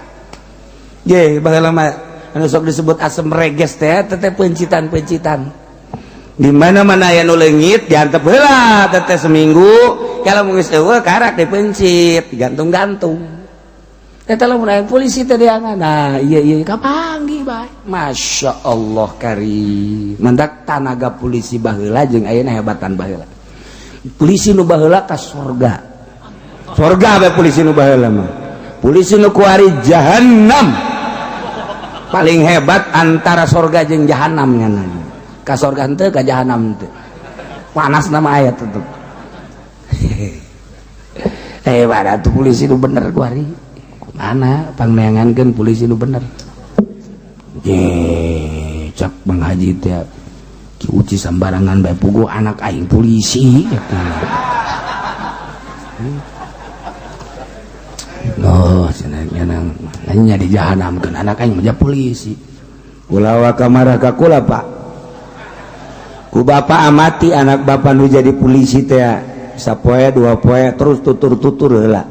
ye baheula mah anu sok disebut asem reges teh teteh pencitan di mana-mana aya nu leungit diantep heula teteh seminggu kalau geus eueuh karak dipencit gantung-gantung eta lamun aya polisi teh diangan nah iya kapanggih bae masyaallah karim mendak tanaga polisi baheula jeung ayeuna hebatan baheula polisi nu baheula ka surga bae polisi nu baheula mah polisi nu kuari jahanam paling hebat antara surga jeung jahanam nya ka surga henteu ka jahanam henteu panas nama ayat tetep hebat atuh polisi nu bener kuari mana pangneangankeun polisi nu bener cak Bang Haji teh Ki Uci sambarangan bae puguh anak aing polisi loh cenah nanya di jahanamkeun anak aing mah polisi kulawa kamarah ka kula Pak ku bapa amati anak bapa nu jadi polisi teh sapoe dua poe terus tutur-tutur heula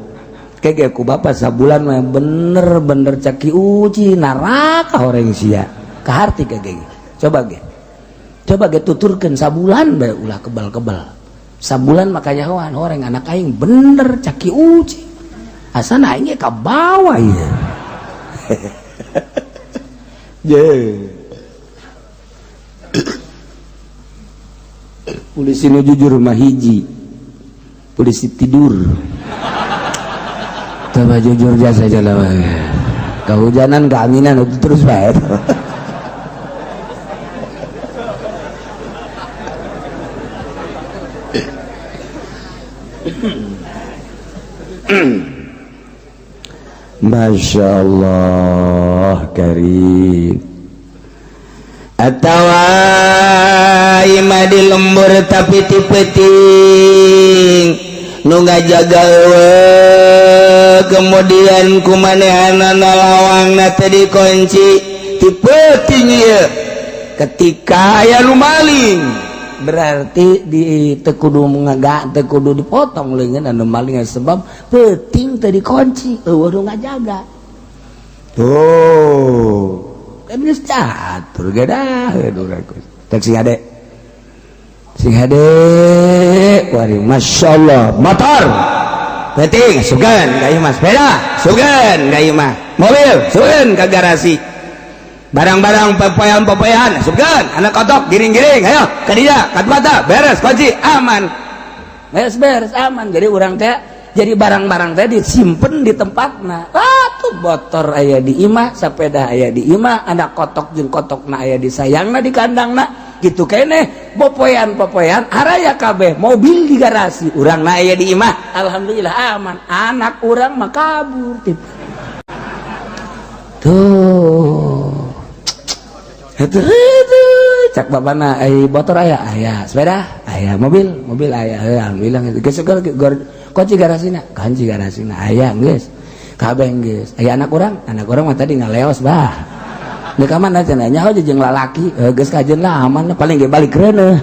kege ku bapak sabulan mah bener-bener Ki Uci naraka horeng sia kaharti kege coba ge tuturkeun sabulan bae ulah kebal-kebal sabulan makanya horeng anak aing bener Ki Uci asana aing ka bawah ieu Polisi nu jujur mah hiji, polisi tidur. Coba jujur jasa jalan. Kehujanan keaminan itu terus baik. Masya Allah karim. Atawa ima di lembur tapi tipeting nu ngajaga kemudian kumanehana lawang nate dikunci tipeting ya ketika aya nu maling berarti di tekudu ngagak tekudu dipotong leungeun anu maling sebab peuting teu dikunci eueuh nu ngajaga tuh geus catur gadah tek sing ade wari masyaallah motor peuting sugan ka ieu mah sepeda sugan ka ieu mah mobil sugan ka garasi barang-barang pepoyan sugan anak kotok giring-giring ayo ka dinya ka tempatna beres kunci aman beres aman jadi urang teh jadi barang-barang teh disimpen di tempatna tuh motor aya di imah sepeda aya di imah anak kotok jeung kotokna aya di sayangna di kandangna gitu keneh popoyan araya kabeh mobil di garasi urangna aya di imah alhamdulillah aman anak urang mah kabur tuh cak bapana motor aya sepeda aya mobil aya alhamdulillah geus kunci garasina aya geus kabeh geus aya anak urang mah tadi ngaleos bah di ka mana cenah nyaho jeung lalaki geus kajeun lah aman paling ge balik reuneuh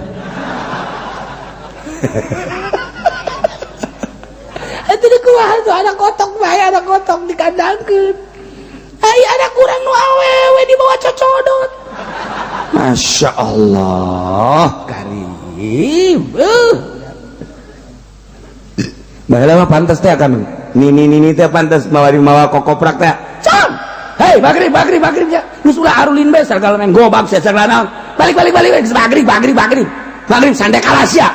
itu di kumaha tuh anak kotok dikandangkeun aya anak urang nu awewe di bawah cocodot Masya Allah karim baheula mah pantes teh akan nini teh pantes mawa kokoprak teh cam hei bagri ya geus ulah arulin bae sagala main gobak sagala naon balik bagri sande kalas ya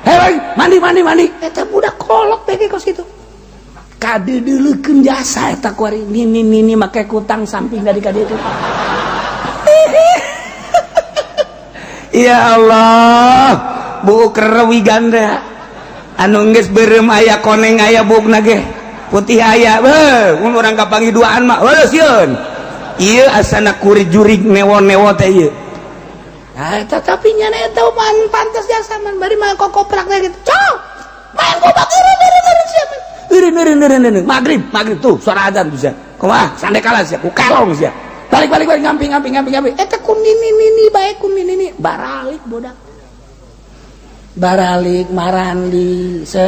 hei mandi eta budak kolot teh kos kitu kadeuleukeun jasa eta kuari nini make kutang samping dari kadeukeun ya Allah bu kerewi ganda anu geus beureum aya koneng aya bukna ge putih aya mun urang kapanggih duaan mah heuh sieun ieu asana kurit jurig newo teh ieu tapi nya eta man pantes jasa man bari mah kokoprak teh gitu cok main gobak eureun maghrib tuh suara azan bisa kumaha sande kalas ya ku kalong sia balik ngamping eta kun nini bae kun nini baralik bodak baralik marandi se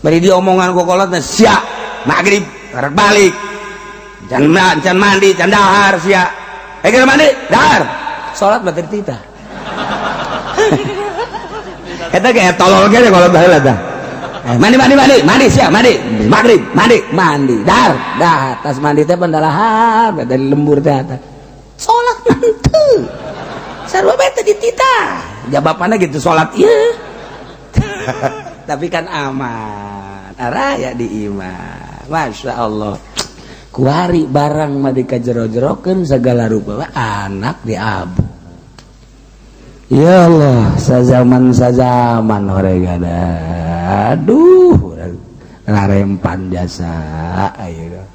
bari diomongan kokolotna sia maghrib arek balik can mandi can dahar sia keur mandi dahar salat bater tita eta ge tolol ge kolot baheula tah mandi sia mandi maghrib mandi dahar tas mandi teh pendalahar dari lembur teh eta salat manteu sarua bae teh dititah jawabannya gitu salat ieu tapi kan aman araya di imah Masya Allah kuari barang mah dikajero-jerokeun segala rupa anak diabu ya Allah sazaman horegana aduh ngarempan jasa ayo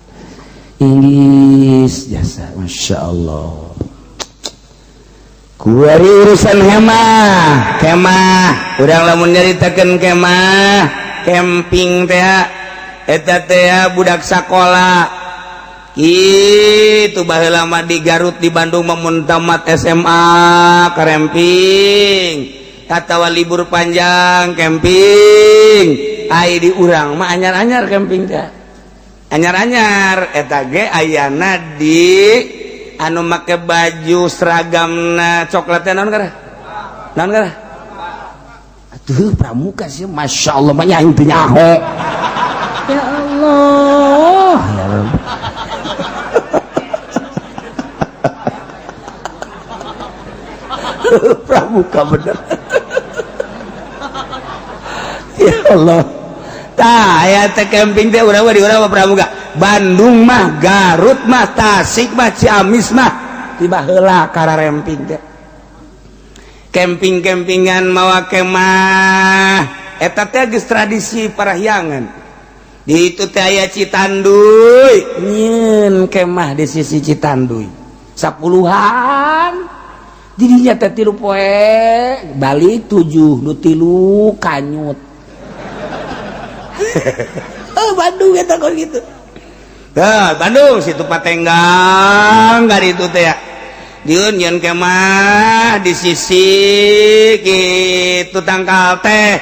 Inggris jasa Masya Allah kuari urusan kemah urang lamun nyaritakeun kemah camping teh eta teh budak sakola kitu baheula mah di Garut di Bandung mun tamat SMA camping atawa libur panjang camping ai di urang mah anyar-anyar camping teh anyar-anyar eta ge ayana di anu make baju seragamna coklatnya naon kara atuh pramuka sih Masya Allah mah nyaho teu nyaho ya Allah ya Rabb Pramuka bener. Ya Allah. Tah aya teh camping teh urang di urang Pramuka. Bandung mah, Garut mah, Tasik mah, Ciamis mah tiba heula kararemping teh. Camping-campingan mawa kemah eta teh geus tradisi parahyangan. Di itu teh aya Citanduy, nyeun kemah di sisi Citanduy. 10-an. Didinya teh 3 poe, balik 7, nu 3 kanyut. Bandung eta kok gitu. Tah, Bandung situ Patenggang dari itu teh ya. Dieun nyeun kemah di sisi kitu tangkal teh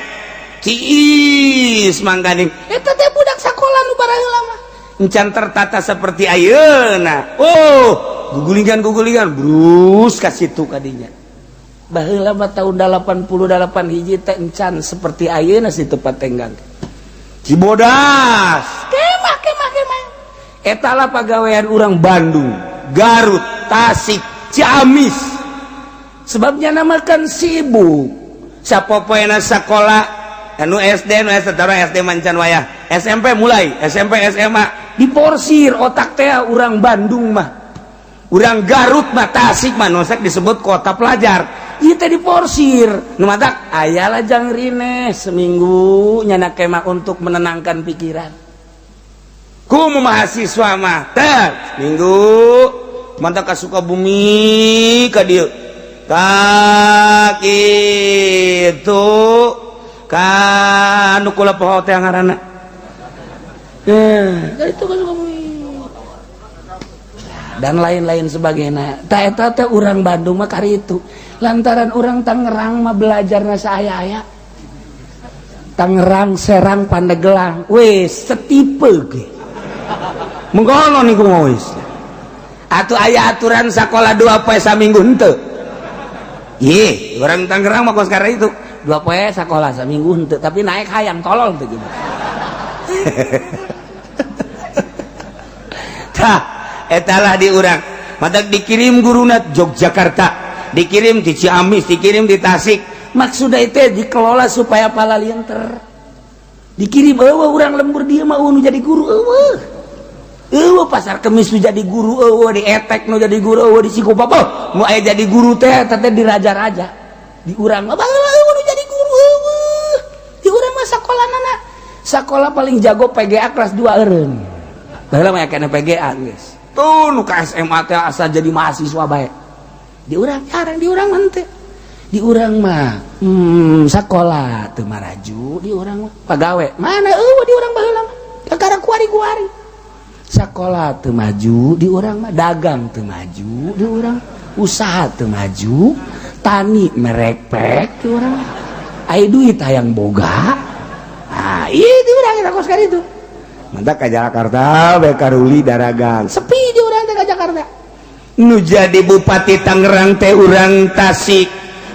Ciis manggading. Eta teh budak sakola nu baraheula mah. Encan tertata seperti ayeuna. Oh, gugulingan brus ka situ kadinya. Baheula mah tahun 88 hiji teh encan seperti ayeuna situ Patenggang. Cibodas. Kemah. Eta lah pagawean urang Bandung, Garut, Tasik, Ciamis. Sebabnya namakan sibuk. Sapopoena sakola anu SD, anu SD mancan wayah. SMP mulai, SMP SMA diporsir otak teh urang Bandung mah. Urang Garut mah, Tasik mah nosek disebut kota pelajar. Ieu teh diporsir. Nu matak aya lajang rine seminggu nyana kemah untuk menenangkan pikiran. Kumu mahasiswa mah teh minggu mantap ka Sukabumi ka dieu ka kitu ka anu kula poho teh ngaranna itu ka Sukabumi dan lain-lain sebagainya. Tah eta teh urang Bandung mah karitu lantaran urang Tangerang mah belajarna saaya-aya. Tangerang, Serang, Pandeglang wes setipe ge mengkono niku wis. Atuh aya aturan sakola 2 poe saminggu henteu. Ieu, urang Tangerang mah kos karena itu 2 poe sakola saminggu henteu, tapi naik hayang tolol teh gitu. Tah, eta lah di urang. Matak dikirim guruna Yogyakarta, dikirim di Ciamis, dikirim di Tasik. Maksudna itu dikelola supaya pala lienter. Dikirim eueuh urang lembur dieu mah nu jadi guru eueuh. Pasar Kemis nu jadi guru di Etek nu jadi guru di Sikupapa nu aya jadi guru teh di raja-raja di urang mah nu jadi guru di urang mah sakola paling jago PGA kelas 2 eureun baheula mah kana PGA geus tuh nu ka SMA teh asa jadi mahasiswa bae di urang jarang di urang mah teh di urang mah sakola teu maraju di urang mah pagawe mana di urang baheula mah kakara kuari-kuari sakola teu maju di urang mah dagang teu maju di urang usaha teu maju tani merekpek di urang aya duit hayang boga ieu di urang eta kos kaditu mantap ka Jakarta bae karuli daragang sepi di urang teh ka Jakarta nu jadi bupati Tangerang teh urang Tasik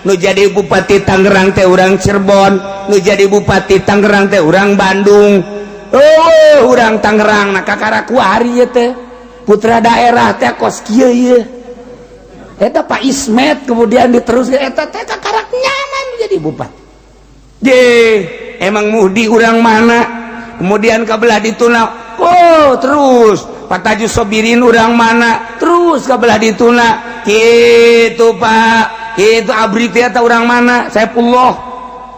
nu jadi bupati Tangerang teh urang Cirebon nu jadi bupati Tangerang teh urang Bandung. Urang Tangerang na kakara kuari teh putra daerah teh kos kieu ieu eta Pak Ismet kemudian diteruskeun eta teh kakara nyaman jadi bupati emang muhdi urang mana kemudian kabelah dituna terus Pak Tajus Sobirin urang mana terus kabelah dituna kitu Pak kitu abri teh eta urang mana Saifullah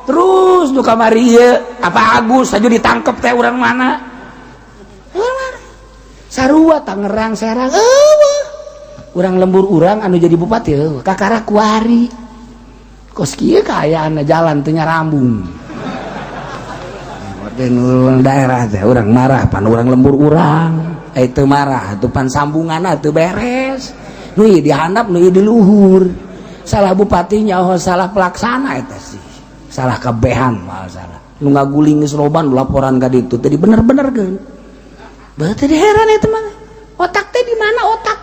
terus nu kamari ieu apa Agus aju ditangkep teh urang mana sarua Tangerang Serang urang lembur urang anu jadi bupati kakara kuari kos kieu kaayaanna jalan teu nyarambung daerah teh urang marah pan urang lembur urang teu marah atuh pan sambunganna teu beres nu ieu dihandap nu ieu di luhur salah bupatinya salah pelaksana eta sih salah kabehan mal salah nu ngaguling geus loban laporan ka ditu tadi bener-benerkeun berarti heran eta mah otak teh di mana otak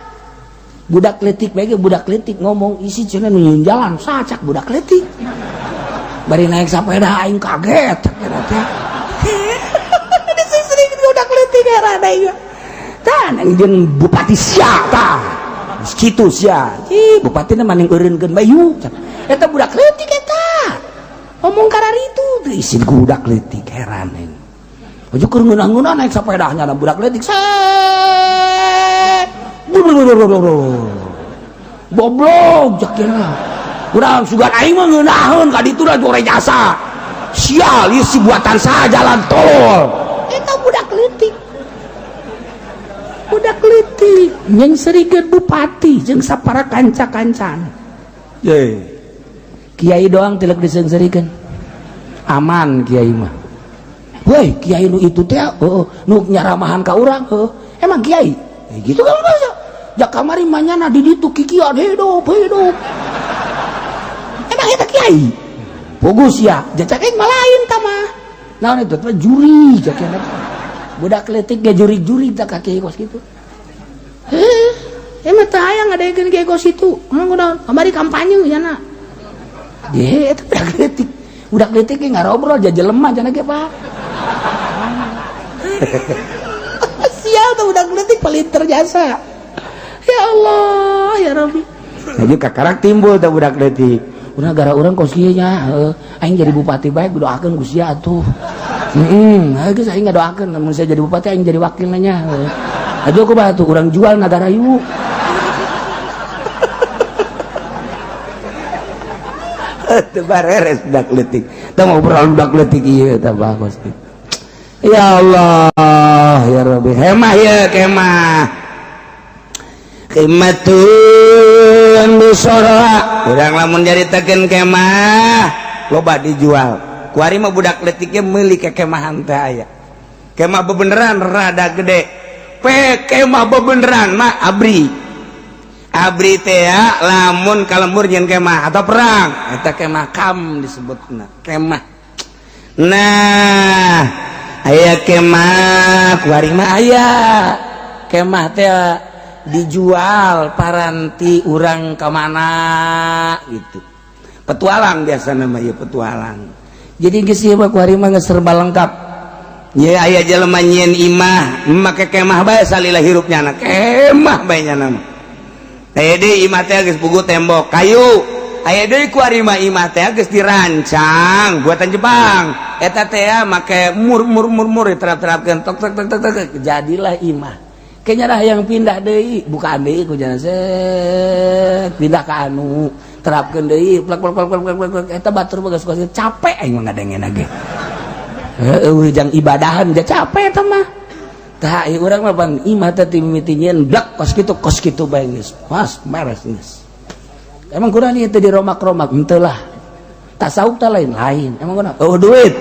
budak letik bae budak letik ngomong isi cenah nu nyieun jalan sacak budak letik bari naik sepeda aing kaget eta teh disering budak letik heran aing tah jeung bupati sia tah kitu sia bupati na maning eureunkeun bayu eta budak leutik eta ngomong karar itu teu isin budak leutik heran nih aja keur ngeunah-ngeunah naik sepedanya na budak leutik goblok jakena urang sugan aing mah ngeunaheun ka ditu da jore jasa sial ieu si buatan saha jalan tol eta budak leutik yang serikeun bupati jeung sapara kanca-kancana ye kiai doang tilek diseungserikeun aman kiai mah woi kiai nu itu teh nu nyaramahan ka urang emang kiai gitu kan masa jak kamari manyana di ditu kikian hidup emang eta kiai bogus ya jacak aing mah lain tah mah naon itu teh juri jakena budak leutik ge juri-juri tah ka kiai kos kitu emang teh hayang ngadaekeun kiai kos itu naon kamari kampanye nya na ye eta budak leutik ge ngarobrol jajelema cenah ge Pak sial tuh budak leutik palinter jasa ya Allah ya Rabbi jadi kakarak timbul tuh budak leutik urang gara urang kos kieu nya aing jadi bupati bae doakeun ku sia atuh geus aing ngadoakeun mun saya jadi bupati aing jadi wakilna nya aja ku bae urang jual nagara yuk teu bareres budak leutik teu ngobrol budak leutik ieu tah bagus ya Allah ya Rabbi hemah ya kematun busora urang lamun nyaritakeun kemah loba dijual kuari mah budak leutiknya meuli ke kemahan teh aya kemah bebeneran rada gede kemah bebeneran mah abri teh ya lamun kalembur nyeun kemah atau perang eta kemah kam disebutna kemah nah aya kemah kuari mah aya kemah teh dijual paranti urang ka mana gitu petualang biasa nama ya petualang jadi geus ieu mah kuari mah geus serba lengkap ye aya jelema nyieun imah make kemah bae salila hirupnya na kemah bae nya nama aya deui imah teh geus puguh tembok kayu aya deui kuari mah imah teh geus dirancang buatan Jepang eta teh make mur terap-terapkeun tok jadilah imah kayaknya yang pindah deui bukan deui ku jangan set pindah ka anu terapkeun deui plak eta batur geus capek aing ngadengeun ge eueuh jang ibadahan ja capek eta mah tah ieu urang mah pan imah teh timimiti nyieun blak kos kitu bae geus mas beres geus emang kurang ieu teh di romak-romak henteu lah tasawuf teh lain emang kunaon duit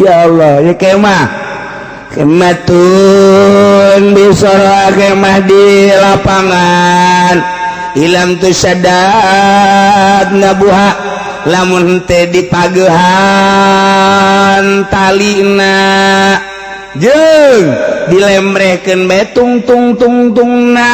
ya Allah ya kematun bisara kemah di lapangan ilam tu sadad nabuha lamun teh dipageuhan talina jeung dilemrehkeun bae tung-tungna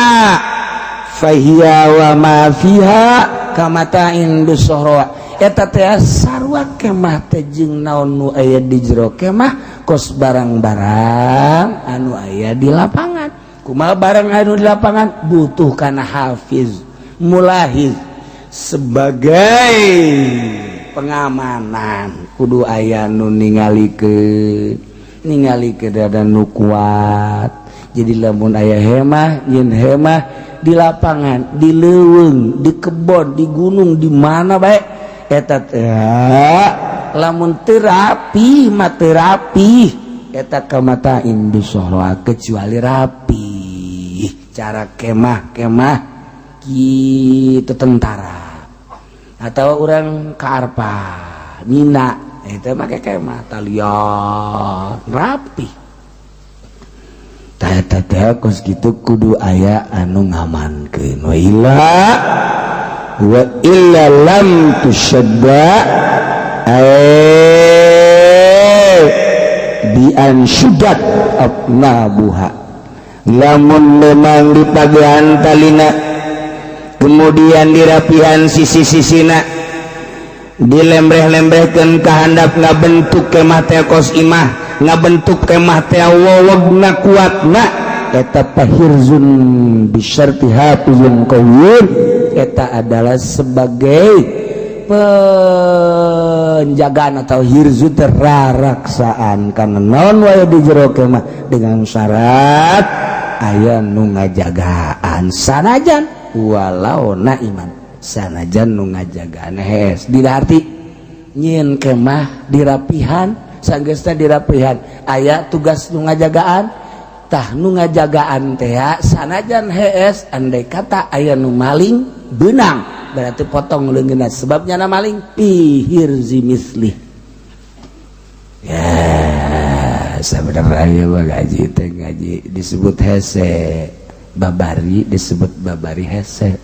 fahiya wa ma fiha kamatain bisara eta teh sarua kemah teh jeung naon nu aya di jero kemah kos barang-barang anu aya di lapangan kumaha barang anu di lapangan butuh kana hafiz mulahiz sebagai pengamanan kudu aya nu ningalikeun dada nu kuat jadi lamun aya hemah nyeun hemah di lapangan di leuweung di kebon di gunung di mana bae eta lamun terapi eta kamatain bisara kecuali rapi cara kemah kitu tentara atau orang ka arpa mina eta make kemah talian rapi tah eta teh kos kitu kudu aya anu ngamankeun wa illa lam tushadda bi anshudat abnabuha lamun memang dipagehan talina kemudian dirapihan sisi-sisina dilembreh-lembrehkeun ka handap ngabentuk kemah teh kos imah ngabentuk kemah teh wowogna kuatna eta pahirzun bisyarti hafizun qawiyun eta adalah sebagai penjagaan atau hirzu teraraksaan karena naon wae di jero kemah dengan syarat aya nu ngajagaan sanajan walau naiman sanajan nu ngajagaan hes dina arti nyin kemah dirapihan sanggeusna dirapihan aya tugas nu ngajagaan tah nu ngajagaan teh sanajan hees andai kata aya nu maling beunang berarti potong leungeunna sebabnya na maling pihirzi misli ya sebenarnya mah ngaji teh ngaji disebut hese babari disebut babari hese